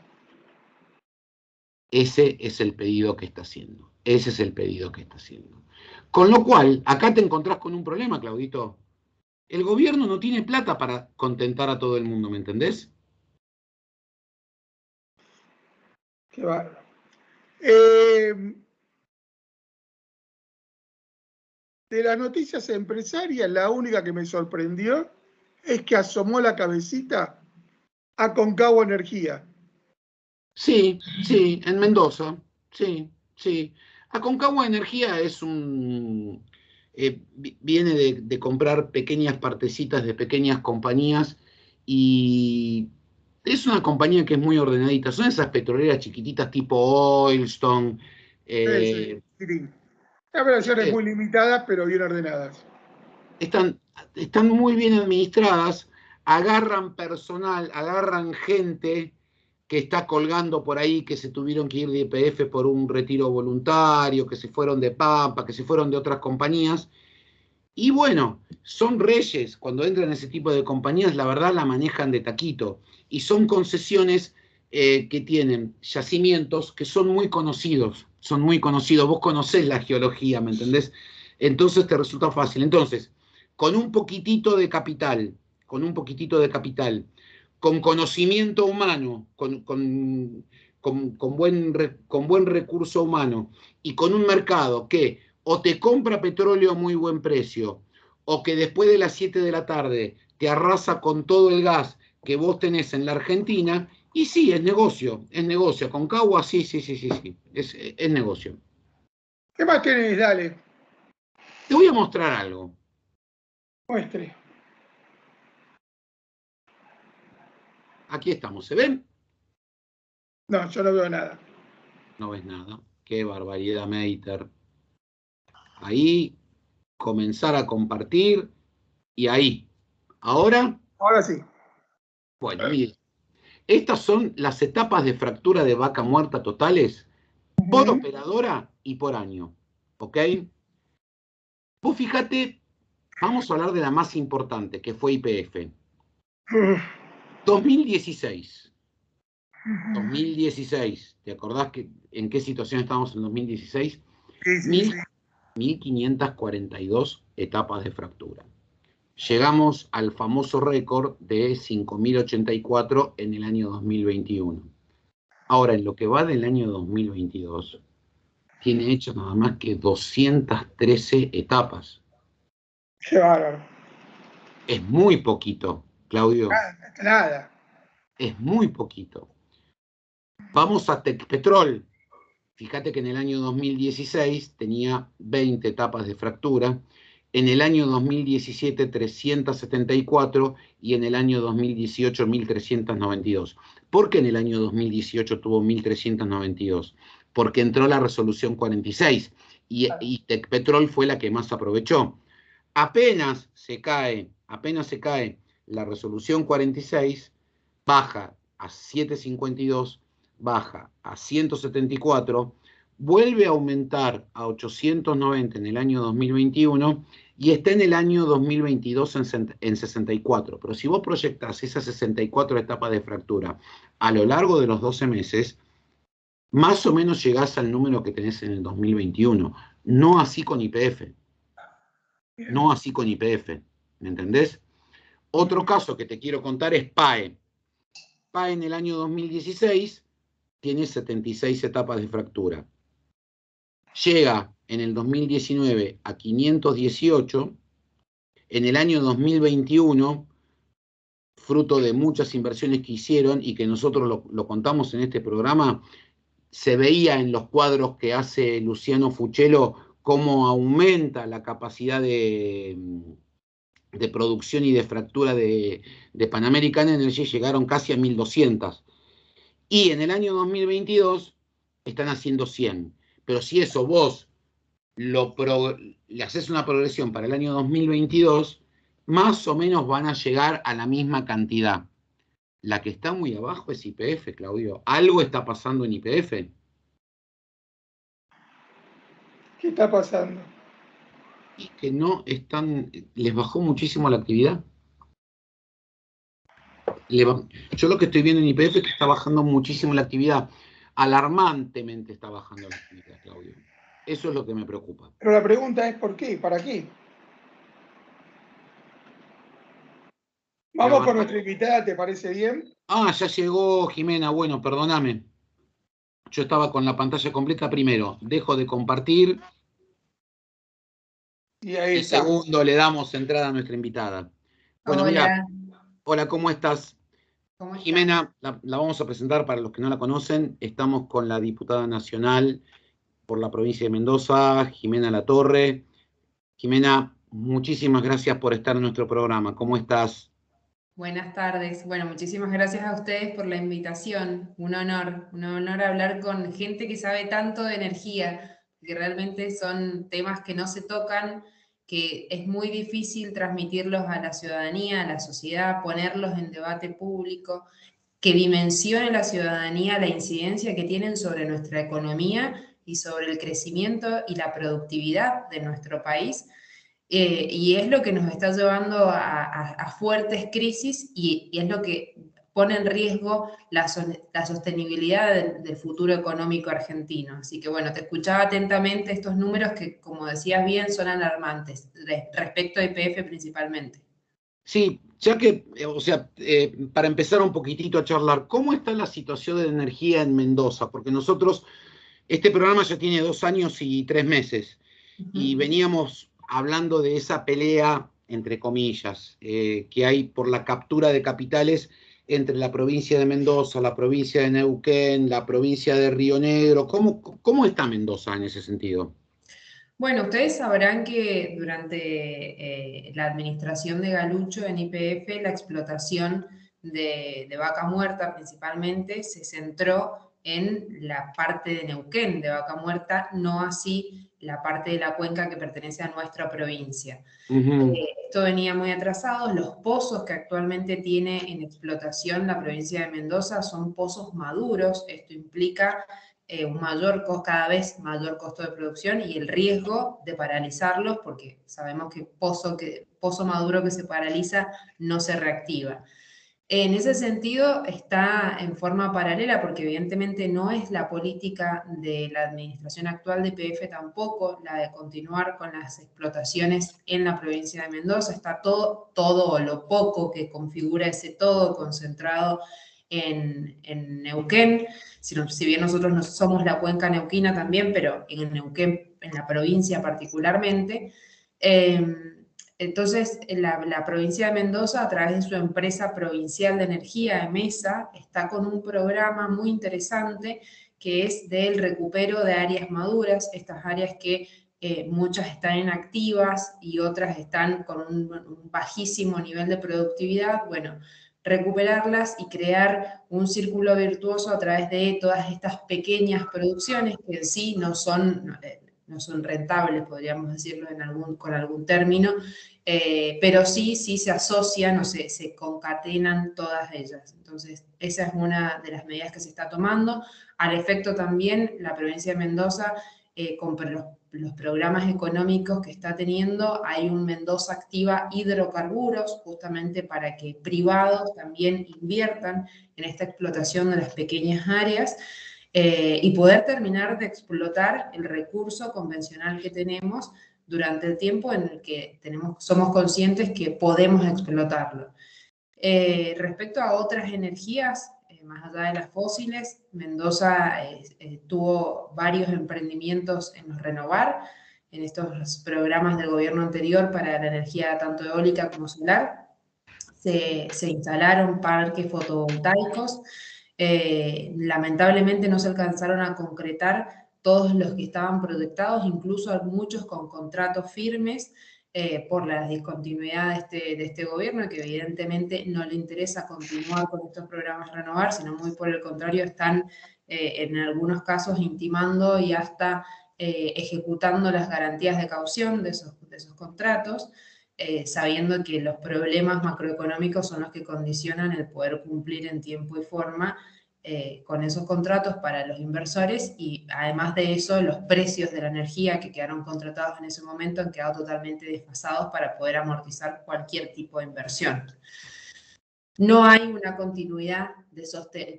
Ese es el pedido que está haciendo. Ese es el pedido que está haciendo. Con lo cual, acá te encontrás con un problema, Claudito. El gobierno no tiene plata para contentar a todo el mundo, ¿me entendés? Qué bárbaro. De las noticias empresarias, la única que me sorprendió es que asomó la cabecita Aconcagua Energía. Sí, sí, en Mendoza. Sí, sí. Aconcagua Energía es un... viene de comprar pequeñas partecitas de pequeñas compañías y es una compañía que es muy ordenadita. Son esas petroleras chiquititas tipo Oilstone. Sí. Operaciones ¿Viste? muy limitadas, pero bien ordenadas. Están muy bien administradas, agarran personal, agarran gente que está colgando por ahí, que se tuvieron que ir de YPF por un retiro voluntario, que se fueron de Pampa, que se fueron de otras compañías. Y bueno, son reyes. Cuando entran en ese tipo de compañías, la verdad la manejan de taquito. Y son concesiones que tienen yacimientos que son muy conocidos. Son muy conocidos. Vos conocés la geología, ¿me entendés? Entonces te resulta fácil. Entonces, con un poquitito de capital, con un poquitito de capital, con conocimiento humano, con buen recurso humano y con un mercado que o te compra petróleo a muy buen precio, o que después de las 7 de la tarde te arrasa con todo el gas que vos tenés en la Argentina, y sí, es negocio. Aconcagua, sí, es negocio. ¿Qué más tenés? Dale, Te voy a mostrar algo. muestre. Aquí estamos, ¿se ven? No, yo no veo nada. No ves nada. Qué barbaridad, Meiter. Ahí, comenzar a compartir, y ahí. Ahora, Ahora sí. bueno, mire, estas son las etapas de fractura de vaca muerta totales por operadora y por año. ¿Ok? Vos fíjate, vamos a hablar de la más importante, que fue YPF. 2016. 2016. ¿Te acordás en qué situación estábamos en 2016? Sí. 1542 etapas de fractura. Llegamos al famoso récord de 5.084 en el año 2021. Ahora, en lo que va del año 2022, tiene hecho nada más que 213 etapas. Qué bárbaro. Es muy poquito, Claudio. Nada. Es muy poquito. Vamos a Tecpetrol. Fíjate que en el año 2016 tenía 20 etapas de fractura, en el año 2017 374 y en el año 2018 1392. ¿Por qué en el año 2018 tuvo 1392? Porque entró la resolución 46 y Tecpetrol fue la que más aprovechó. Apenas se cae la resolución 46, baja a 752, baja a 174, vuelve a aumentar a 890 en el año 2021 y está en el año 2022 en 64. Pero si vos proyectás esas 64 etapas de fractura a lo largo de los 12 meses, más o menos llegás al número que tenés en el 2021. No así con YPF. No así con YPF. ¿Me entendés? Otro caso que te quiero contar es PAE. PAE en el año 2016 tiene 76 etapas de fractura. Llega en el 2019 a 518. En el año 2021, fruto de muchas inversiones que hicieron y que nosotros lo contamos en este programa, se veía en los cuadros que hace Luciano Fuchello cómo aumenta la capacidad de producción y de fractura de Pan American Energy, llegaron casi a 1.200. Y en el año 2022 están haciendo 100. Pero si eso vos le haces una progresión para el año 2022, más o menos van a llegar a la misma cantidad. La que está muy abajo es YPF, Claudio. ¿Algo está pasando en YPF? ¿Qué está pasando? Y que no están, les bajó muchísimo la actividad. Yo lo que estoy viendo en YPF es que está bajando muchísimo la actividad. alarmantemente está bajando la actividad, Claudio. Eso es lo que me preocupa. Pero la pregunta es ¿por qué? ¿Para qué? Vamos con nuestra invitada, ¿te parece bien? Ah, ya llegó Jimena. Bueno, perdóname. Yo estaba con la pantalla completa primero. Dejo de compartir. Y ahí Y está. segundo, le damos entrada a nuestra invitada. Bueno, mira. Hola, ¿cómo estás? ¿Cómo estás? Jimena, la vamos a presentar para los que no la conocen. Estamos con la diputada nacional por la provincia de Mendoza, Jimena Latorre. Jimena, muchísimas gracias por estar en nuestro programa. ¿Cómo estás? Buenas tardes. Bueno, muchísimas gracias a ustedes por la invitación. Un honor hablar con gente que sabe tanto de energía, que realmente son temas que no se tocan, que es muy difícil transmitirlos a la ciudadanía, a la sociedad, ponerlos en debate público, que dimensione la ciudadanía la incidencia que tienen sobre nuestra economía y sobre el crecimiento y la productividad de nuestro país. Y es lo que nos está llevando a fuertes crisis y es lo que pone en riesgo la sostenibilidad del futuro económico argentino. Así que bueno, te escuchaba atentamente estos números que, como decías bien, son alarmantes, respecto a YPF principalmente. Sí, ya que, para empezar un poquitito a charlar, ¿cómo está la situación de energía en Mendoza? Porque nosotros, este programa ya tiene 2 años y 3 meses, y veníamos hablando de esa pelea, entre comillas, que hay por la captura de capitales entre la provincia de Mendoza, la provincia de Neuquén, la provincia de Río Negro. ¿Cómo está Mendoza en ese sentido? Bueno, ustedes sabrán que durante la administración de Galucho en YPF, la explotación de vaca muerta principalmente se centró en la parte de Neuquén de vaca muerta, no así la parte de la cuenca que pertenece a nuestra provincia. Esto venía muy atrasado. Los pozos que actualmente tiene en explotación la provincia de Mendoza son pozos maduros. Esto implica cada vez mayor costo de producción y el riesgo de paralizarlos, porque sabemos que pozo maduro que se paraliza no se reactiva. En ese sentido está en forma paralela, porque evidentemente no es la política de la administración actual de YPF tampoco la de continuar con las explotaciones en la provincia de Mendoza. Está todo o lo poco que configura ese todo concentrado en Neuquén. Si bien nosotros no somos la cuenca neuquina también, pero en Neuquén, en la provincia particularmente. Entonces, la provincia de Mendoza, a través de su empresa provincial de energía, EMESA, está con un programa muy interesante que es del recupero de áreas maduras, estas áreas que muchas están inactivas y otras están con un bajísimo nivel de productividad. Bueno, recuperarlas y crear un círculo virtuoso a través de todas estas pequeñas producciones que en sí no son rentables, podríamos decirlo con algún término, pero sí se asocian o se concatenan todas ellas. Entonces, esa es una de las medidas que se está tomando. Al efecto también, la provincia de Mendoza, con los programas económicos que está teniendo, hay un Mendoza Activa Hidrocarburos, justamente para que privados también inviertan en esta explotación de las pequeñas áreas, y poder terminar de explotar el recurso convencional que tenemos durante el tiempo en el que somos conscientes que podemos explotarlo. Respecto a otras energías, más allá de las fósiles, Mendoza tuvo varios emprendimientos en los renovar, en estos programas del gobierno anterior para la energía tanto eólica como solar. Se instalaron parques fotovoltaicos. Lamentablemente no se alcanzaron a concretar todos los que estaban proyectados, incluso muchos con contratos firmes, por la discontinuidad de este gobierno, que evidentemente no le interesa continuar con estos programas renovar, sino muy por el contrario están en algunos casos intimando y hasta ejecutando las garantías de caución de esos contratos, sabiendo que los problemas macroeconómicos son los que condicionan el poder cumplir en tiempo y forma con esos contratos para los inversores, y además de eso los precios de la energía que quedaron contratados en ese momento han quedado totalmente desfasados para poder amortizar cualquier tipo de inversión. no hay una continuidad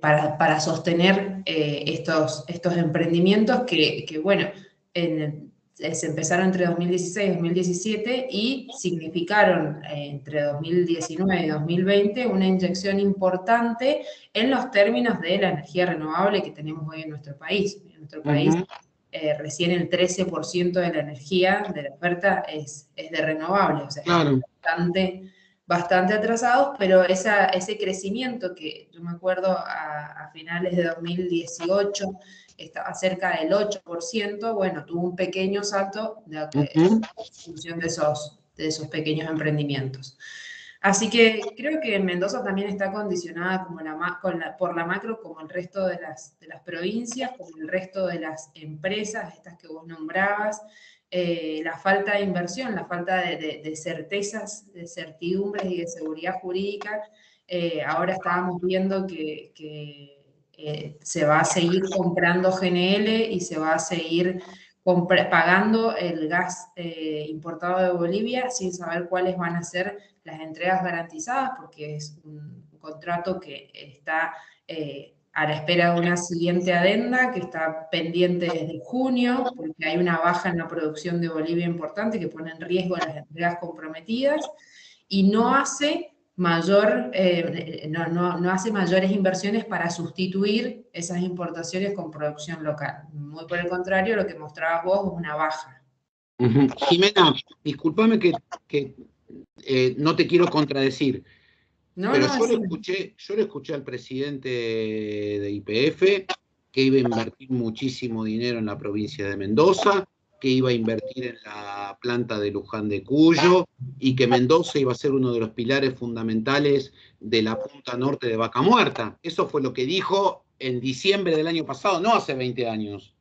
para sostener estos emprendimientos que bueno, se empezaron entre 2016 y 2017 y significaron entre 2019 y 2020 una inyección importante en los términos de la energía renovable que tenemos hoy en nuestro país. En nuestro país recién el 13% de la energía de la oferta es de renovable, o sea, Claro. es bastante atrasados, pero ese crecimiento que yo me acuerdo a finales de 2018 estaba cerca del 8%, bueno, tuvo un pequeño salto en función de esos pequeños emprendimientos. Así que creo que Mendoza también está condicionada como por la macro como el resto de las provincias, como el resto de las empresas, estas que vos nombrabas, la falta de inversión, la falta de certezas, de certidumbres y de seguridad jurídica. Ahora estábamos viendo que se va a seguir comprando GNL y se va a seguir pagando el gas importado de Bolivia sin saber cuáles van a ser las entregas garantizadas, porque es un contrato que está a la espera de una siguiente adenda, que está pendiente desde junio, porque hay una baja en la producción de Bolivia importante que pone en riesgo las entregas comprometidas, y no hace no hace mayores inversiones para sustituir esas importaciones con producción local. Muy por el contrario, lo que mostrabas vos es una baja. Jimena, discúlpame que no te quiero contradecir, pero yo le escuché al presidente de YPF que iba a invertir muchísimo dinero en la provincia de Mendoza, que iba a invertir en la planta de Luján de Cuyo y que Mendoza iba a ser uno de los pilares fundamentales de la punta norte de Vaca Muerta. Eso fue lo que dijo en diciembre del año pasado, no hace 20 años.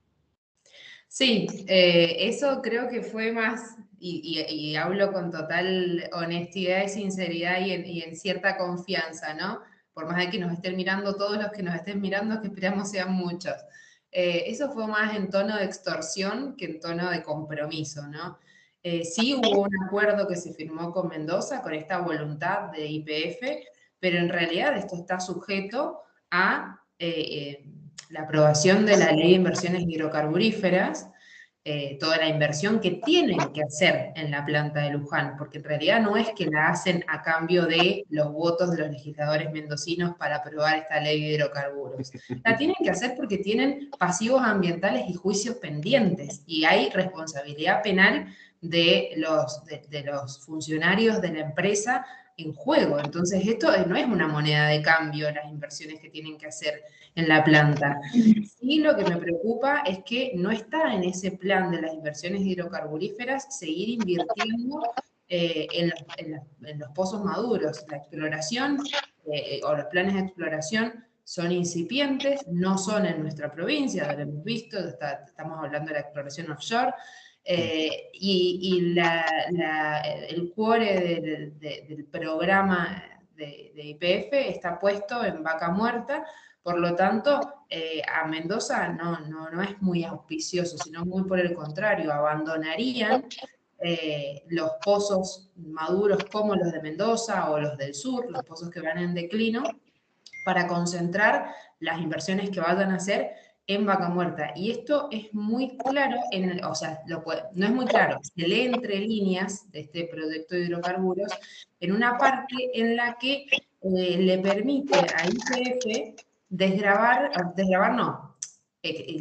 Sí, eso creo que fue más, y hablo con total honestidad y sinceridad y en cierta confianza, ¿no? Por más de que nos estén mirando todos los que nos estén mirando, que esperamos sean muchos. Eso fue más en tono de extorsión que en tono de compromiso, ¿no? Sí hubo un acuerdo que se firmó con Mendoza, con esta voluntad de YPF, pero en realidad esto está sujeto a la aprobación de la Ley de Inversiones Hidrocarburíferas, toda la inversión que tienen que hacer en la planta de Luján, porque en realidad no es que la hacen a cambio de los votos de los legisladores mendocinos para aprobar esta ley de hidrocarburos. La tienen que hacer porque tienen pasivos ambientales y juicios pendientes, y hay responsabilidad penal de los funcionarios de la empresa en juego. Entonces, esto no es una moneda de cambio, las inversiones que tienen que hacer en la planta. Sí, lo que me preocupa es que no está en ese plan de las inversiones hidrocarburíferas seguir invirtiendo en los pozos maduros. La exploración o los planes de exploración son incipientes, no son en nuestra provincia, lo hemos visto, estamos hablando de la exploración offshore, y el cuore del programa de YPF está puesto en Vaca Muerta. Por lo tanto, a Mendoza no es muy auspicioso, sino muy por el contrario, abandonarían los pozos maduros como los de Mendoza o los del sur, los pozos que van en declino, para concentrar las inversiones que vayan a hacer en Vaca Muerta. Y esto es muy claro, o sea, no es muy claro, se lee entre líneas de este proyecto de hidrocarburos en una parte en la que le permite a YPF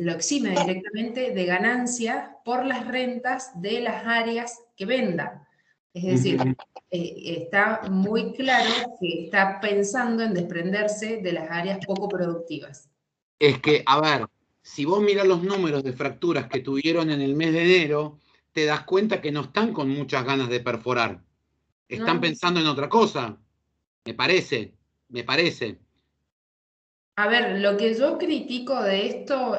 lo exime directamente de ganancia por las rentas de las áreas que venda. Es decir, está muy claro que está pensando en desprenderse de las áreas poco productivas. Es que, a ver, si vos mirás los números de fracturas que tuvieron en el mes de enero, te das cuenta que no están con muchas ganas de perforar. Están pensando en otra cosa, me parece. A ver, lo que yo critico de esto,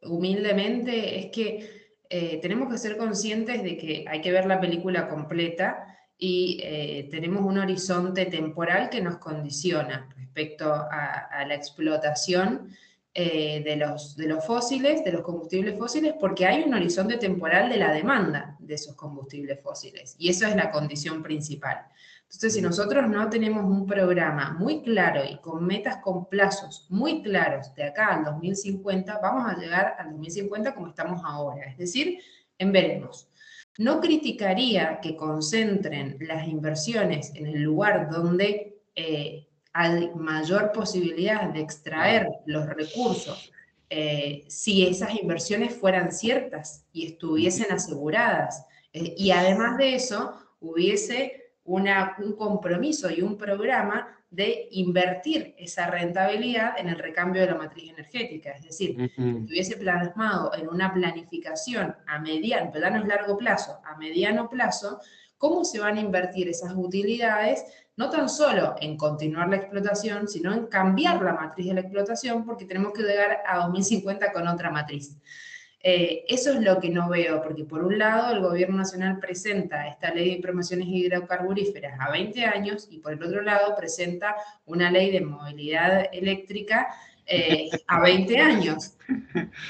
humildemente, es que tenemos que ser conscientes de que hay que ver la película completa y tenemos un horizonte temporal que nos condiciona respecto a la explotación de los fósiles, de los combustibles fósiles, porque hay un horizonte temporal de la demanda de esos combustibles fósiles, y eso es la condición principal. Entonces, si nosotros no tenemos un programa muy claro y con metas con plazos muy claros de acá al 2050, vamos a llegar al 2050 como estamos ahora, es decir, en veremos. No criticaría que concentren las inversiones en el lugar donde hay mayor posibilidad de extraer los recursos, si esas inversiones fueran ciertas y estuviesen aseguradas. Y además de eso, hubiese un compromiso y un programa de invertir esa rentabilidad en el recambio de la matriz energética. Es decir, que estuviese plasmado en una planificación a mediano, pero no es largo plazo, a mediano plazo, cómo se van a invertir esas utilidades, no tan solo en continuar la explotación, sino en cambiar la matriz de la explotación, porque tenemos que llegar a 2050 con otra matriz. Eso es lo que no veo, porque por un lado el gobierno nacional presenta esta ley de promociones hidrocarburíferas a 20 años y por el otro lado presenta una ley de movilidad eléctrica a 20 años.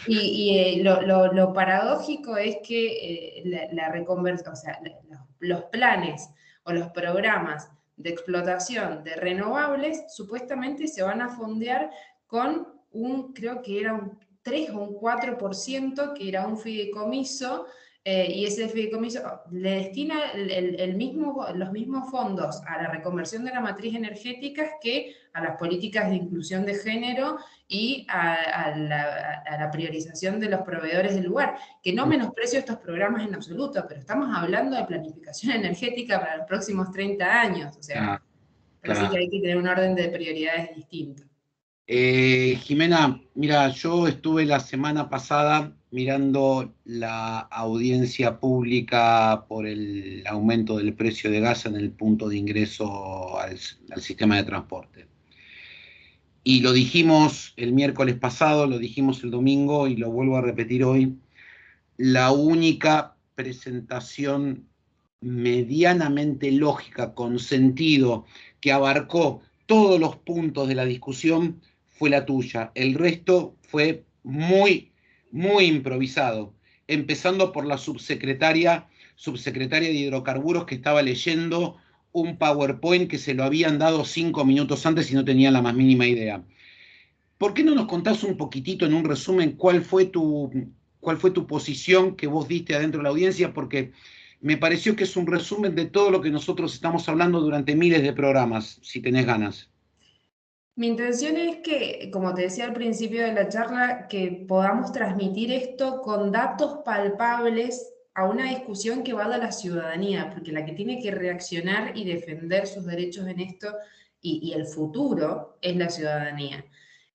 Y lo paradójico es que la reconversión, o sea, los planes o los programas de explotación de renovables supuestamente se van a fondear con creo que era un 3 o un 4%, que era un fideicomiso, y ese fideicomiso le destina los mismos fondos a la reconversión de la matriz energética que a las políticas de inclusión de género y a la priorización de los proveedores del lugar. Que no menosprecio estos programas en absoluto, pero estamos hablando de planificación energética para los próximos 30 años. O sea, parece que hay que tener un orden de prioridades distinto. Jimena, mira, yo estuve la semana pasada mirando la audiencia pública por el aumento del precio de gas en el punto de ingreso al sistema de transporte. Y lo dijimos el miércoles pasado, lo dijimos el domingo y lo vuelvo a repetir hoy. La única presentación medianamente lógica, con sentido, que abarcó todos los puntos de la discusión fue la tuya. El resto fue muy, muy improvisado, empezando por la subsecretaria de Hidrocarburos, que estaba leyendo un PowerPoint que se lo habían dado 5 minutos antes y no tenía la más mínima idea. ¿Por qué no nos contás un poquitito en un resumen cuál fue tu posición que vos diste adentro de la audiencia? Porque me pareció que es un resumen de todo lo que nosotros estamos hablando durante miles de programas, si tenés ganas. Mi intención es que, como te decía al principio de la charla, que podamos transmitir esto con datos palpables a una discusión que va a la ciudadanía, porque la que tiene que reaccionar y defender sus derechos en esto y el futuro es la ciudadanía.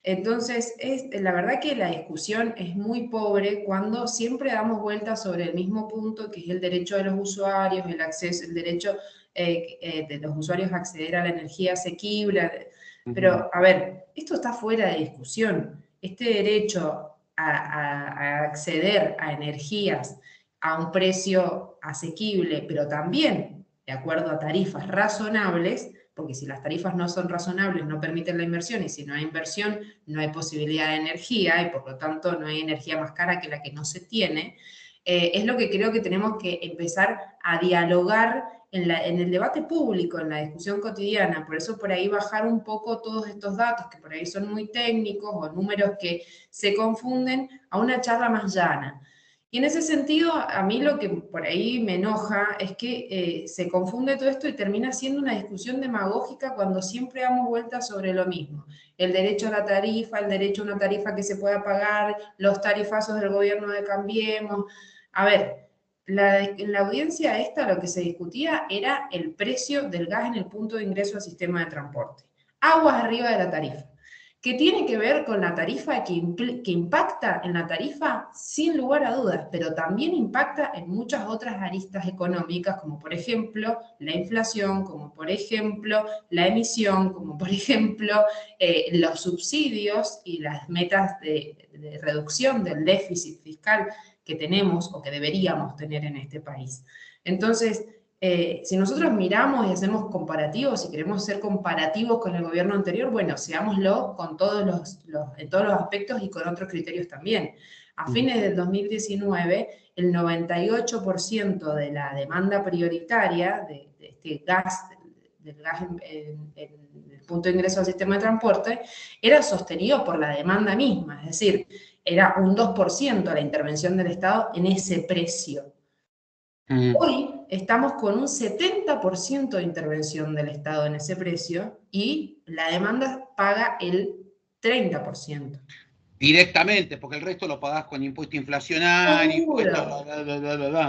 Entonces, la verdad que la discusión es muy pobre cuando siempre damos vueltas sobre el mismo punto, que es el derecho de los usuarios, el acceso, el derecho de los usuarios a acceder a la energía asequible. Pero, a ver, esto está fuera de discusión. Este derecho a acceder a energías a un precio asequible, pero también de acuerdo a tarifas razonables, porque si las tarifas no son razonables, no permiten la inversión, y si no hay inversión, no hay posibilidad de energía, y por lo tanto no hay energía más cara que la que no se tiene, es lo que creo que tenemos que empezar a dialogar en el debate público, en la discusión cotidiana. Por eso por ahí bajar un poco todos estos datos, que por ahí son muy técnicos, o números que se confunden, a una charla más llana. Y en ese sentido, a mí lo que por ahí me enoja es que se confunde todo esto y termina siendo una discusión demagógica cuando siempre damos vueltas sobre lo mismo. El derecho a la tarifa, el derecho a una tarifa que se pueda pagar, los tarifazos del gobierno de Cambiemos. A ver, en la audiencia esta lo que se discutía era el precio del gas en el punto de ingreso al sistema de transporte. Aguas arriba de la tarifa. ¿Qué tiene que ver con la tarifa, que impacta en la tarifa sin lugar a dudas, pero también impacta en muchas otras aristas económicas, como por ejemplo la inflación, como por ejemplo la emisión, como por ejemplo los subsidios y las metas de reducción del déficit fiscal que tenemos o que deberíamos tener en este país. Entonces, si nosotros miramos y hacemos comparativos, si queremos ser comparativos con el gobierno anterior, bueno, seámoslo con en todos los aspectos y con otros criterios también. A fines del 2019, el 98% de la demanda prioritaria de este gas del gas en el punto de ingreso al sistema de transporte era sostenido por la demanda misma, es decir, era un 2% la intervención del Estado en ese precio. Hoy estamos con un 70% de intervención del Estado en ese precio y la demanda paga el 30%. Directamente, porque el resto lo pagás con impuesto inflacionario, impuesto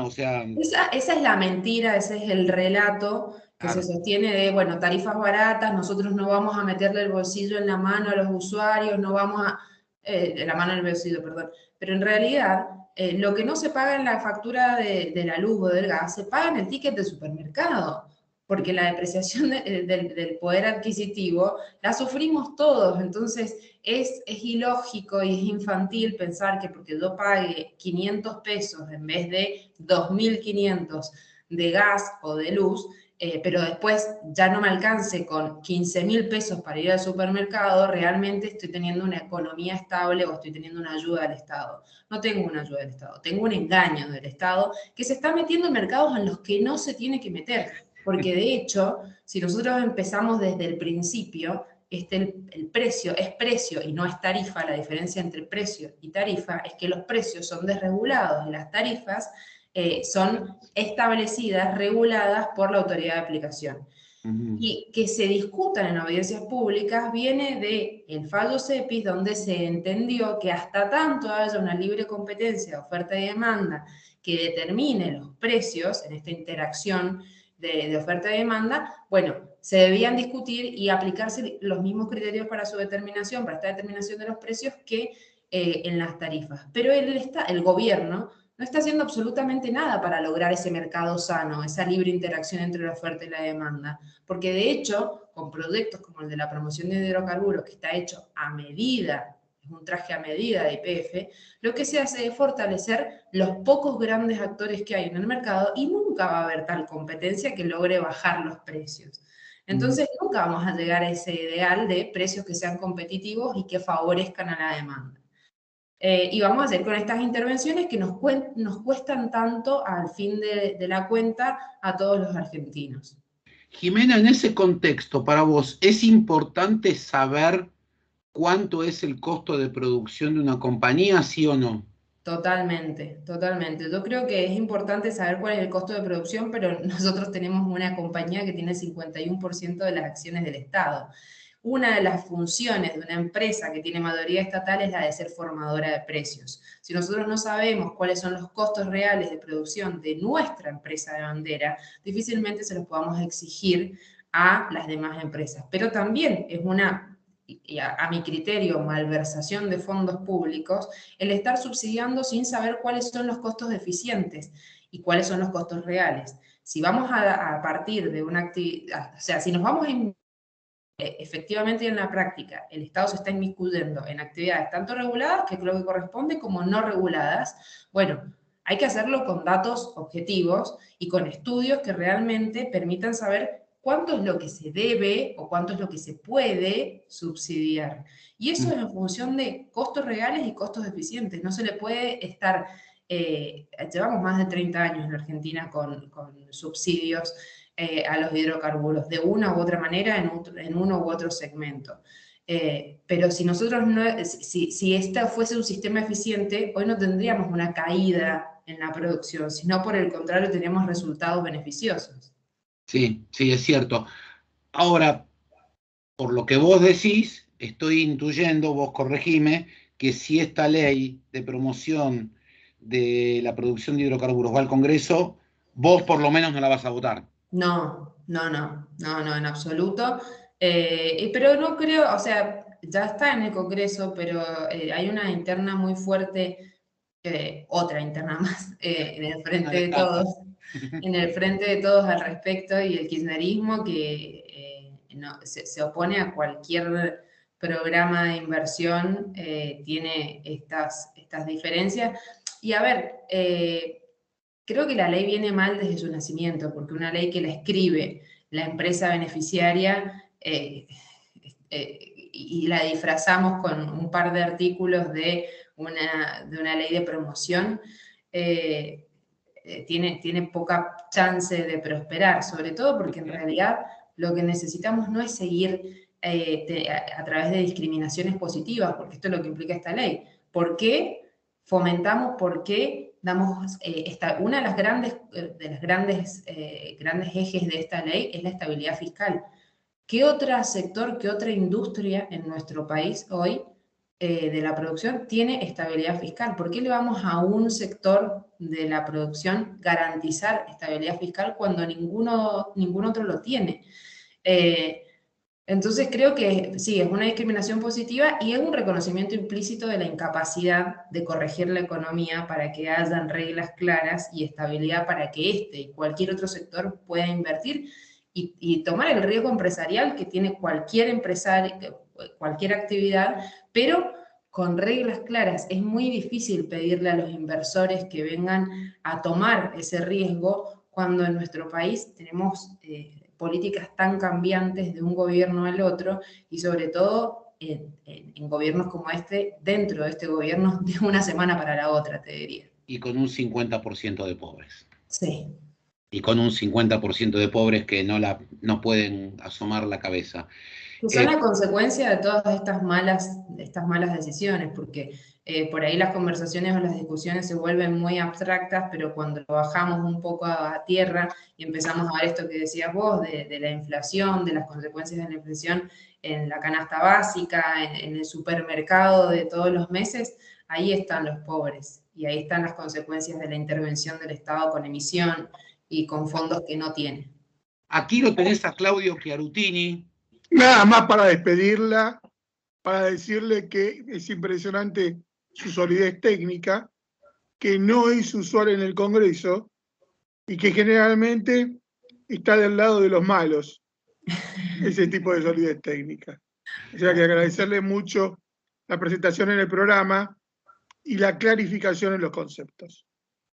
o sea... Esa es la mentira, ese es el relato que se sostiene de, bueno, tarifas baratas, nosotros no vamos a meterle el bolsillo en la mano a los usuarios, no vamos a... la mano en el bolsillo, perdón. Pero en realidad, lo que no se paga en la factura de la luz o del gas, se paga en el ticket del supermercado, porque la depreciación del poder adquisitivo la sufrimos todos, entonces es ilógico y es infantil pensar que porque yo pague 500 pesos en vez de 2.500 de gas o de luz, pero después ya no me alcance con 15.000 pesos para ir al supermercado, realmente estoy teniendo una economía estable o estoy teniendo una ayuda del Estado. No tengo una ayuda del Estado, tengo un engaño del Estado que se está metiendo en mercados en los que no se tiene que meter. Porque de hecho, si nosotros empezamos desde el principio, el precio es precio y no es tarifa. La diferencia entre precio y tarifa es que los precios son desregulados y las tarifas son establecidas, reguladas por la autoridad de aplicación. Y que se discutan en audiencias públicas viene del fallo CEPIS, donde se entendió que hasta tanto haya una libre competencia de oferta y demanda que determine los precios en esta interacción de oferta y demanda, bueno, se debían discutir y aplicarse los mismos criterios para su determinación, para esta determinación de los precios que en las tarifas. Pero el gobierno no está haciendo absolutamente nada para lograr ese mercado sano, esa libre interacción entre la oferta y la demanda. Porque de hecho, con proyectos como el de la promoción de hidrocarburos, que está hecho a medida, es un traje a medida de YPF, lo que se hace es fortalecer los pocos grandes actores que hay en el mercado y nunca va a haber tal competencia que logre bajar los precios. Entonces, nunca vamos a llegar a ese ideal de precios que sean competitivos y que favorezcan a la demanda. Y vamos a hacer con estas intervenciones que nos cuestan tanto al fin de la cuenta a todos los argentinos. Jimena, en ese contexto, para vos, ¿es importante saber cuánto es el costo de producción de una compañía, sí o no? Totalmente, totalmente. Yo creo que es importante saber cuál es el costo de producción, pero nosotros tenemos una compañía que tiene el 51% de las acciones del Estado. Una de las funciones de una empresa que tiene mayoría estatal es la de ser formadora de precios. Si nosotros no sabemos cuáles son los costos reales de producción de nuestra empresa de bandera, difícilmente se los podamos exigir a las demás empresas. Pero también es una, y a mi criterio, malversación de fondos públicos, el estar subsidiando sin saber cuáles son los costos eficientes y cuáles son los costos reales. Si vamos a partir de una actividad, o sea, si nos vamos a efectivamente en la práctica el Estado se está inmiscuyendo en actividades tanto reguladas, que creo que corresponde, como no reguladas, bueno, hay que hacerlo con datos objetivos y con estudios que realmente permitan saber cuánto es lo que se debe o cuánto es lo que se puede subsidiar. Y eso es en función de costos reales y costos eficientes. No se le puede estar... llevamos más de 30 años en Argentina con subsidios a los hidrocarburos, de una u otra manera, en uno u otro segmento. Pero si nosotros si este fuese un sistema eficiente, hoy no tendríamos una caída en la producción, sino por el contrario tendríamos resultados beneficiosos. Sí, sí, es cierto. Ahora, por lo que vos decís, estoy intuyendo, vos corregime, que si esta ley de promoción de la producción de hidrocarburos va al Congreso, vos por lo menos no la vas a votar. No, en absoluto. Pero no creo, o sea, ya está en el Congreso, pero hay una interna muy fuerte, otra interna más, en el frente de todos, al respecto, y el kirchnerismo que se opone a cualquier programa de inversión, tiene estas diferencias. Y a ver, creo que la ley viene mal desde su nacimiento, porque una ley que la escribe la empresa beneficiaria y la disfrazamos con un par de artículos de una ley de promoción, tiene poca chance de prosperar, sobre todo porque en realidad Lo que necesitamos no es seguir a través de discriminaciones positivas, porque esto es lo que implica esta ley. ¿Por qué fomentamos, por qué damos, una de las grandes ejes de esta ley es la estabilidad fiscal? ¿Qué otro sector, qué otra industria en nuestro país hoy de la producción tiene estabilidad fiscal? ¿Por qué le vamos a un sector de la producción garantizar estabilidad fiscal cuando ningún otro lo tiene? Entonces creo que sí, es una discriminación positiva y es un reconocimiento implícito de la incapacidad de corregir la economía para que hayan reglas claras y estabilidad para que este y cualquier otro sector pueda invertir y tomar el riesgo empresarial que tiene cualquier empresario, cualquier actividad, pero con reglas claras. Es muy difícil pedirle a los inversores que vengan a tomar ese riesgo cuando en nuestro país tenemos políticas tan cambiantes de un gobierno al otro y sobre todo en gobiernos como este, dentro de este gobierno, de una semana para la otra, te diría. Y con un 50% de pobres. Sí. Y con un 50% de pobres que no pueden asomar la cabeza. Que son la consecuencia de todas estas malas decisiones, porque por ahí las conversaciones o las discusiones se vuelven muy abstractas, pero cuando bajamos un poco a tierra y empezamos a ver esto que decías vos, de la inflación, de las consecuencias de la inflación en la canasta básica, en el supermercado de todos los meses, ahí están los pobres y ahí están las consecuencias de la intervención del Estado con emisión y con fondos que no tiene. Aquí lo tenés a Claudio Chiarutini. Nada más para despedirla, para decirle que es impresionante su solidez técnica, que no es usual en el Congreso y que generalmente está del lado de los malos, ese tipo de solidez técnica. O sea que agradecerle mucho la presentación en el programa y la clarificación en los conceptos.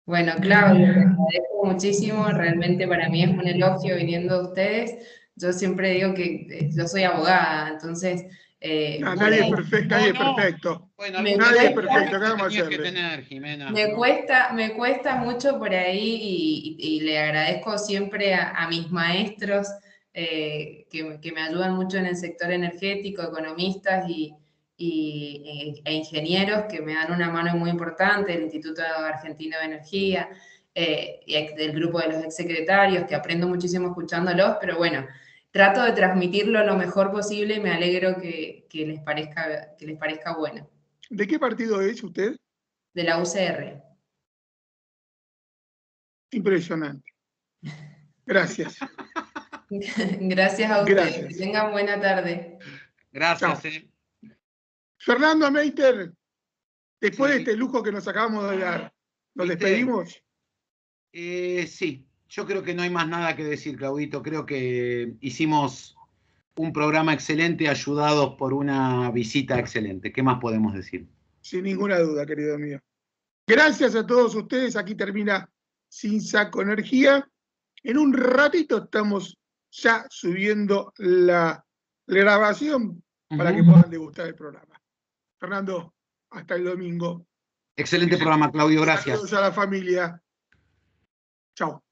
Bueno, Claudio, te agradezco muchísimo, realmente para mí es un elogio viniendo de ustedes. Yo siempre digo que yo soy abogada, entonces... nadie es perfecto. Bueno, nadie es perfecto, ¿qué vamos a tenías que hacerle? tener, Jimena. Me cuesta mucho por ahí y le agradezco siempre a mis maestros que me ayudan mucho en el sector energético, economistas e ingenieros que me dan una mano muy importante, el Instituto Argentino de Energía y del grupo de los exsecretarios, que aprendo muchísimo escuchándolos, pero bueno, trato de transmitirlo lo mejor posible y me alegro que les parezca bueno. ¿De qué partido es usted? De la UCR. Impresionante. Gracias. Gracias a ustedes. Gracias. Que tengan buena tarde. Gracias. Fernando Meiter, después de este lujo que nos acabamos de dar, ¿nos despedimos? Sí, yo creo que no hay más nada que decir, Claudito. Creo que hicimos un programa excelente, ayudados por una visita excelente. ¿Qué más podemos decir? Sin ninguna duda, querido mío. Gracias a todos ustedes. Aquí termina Sin Saco Energía. En un ratito estamos ya subiendo la grabación para que puedan degustar el programa. Fernando, hasta el domingo. Excelente programa, Claudio. Gracias. Saludos a la familia. Chao.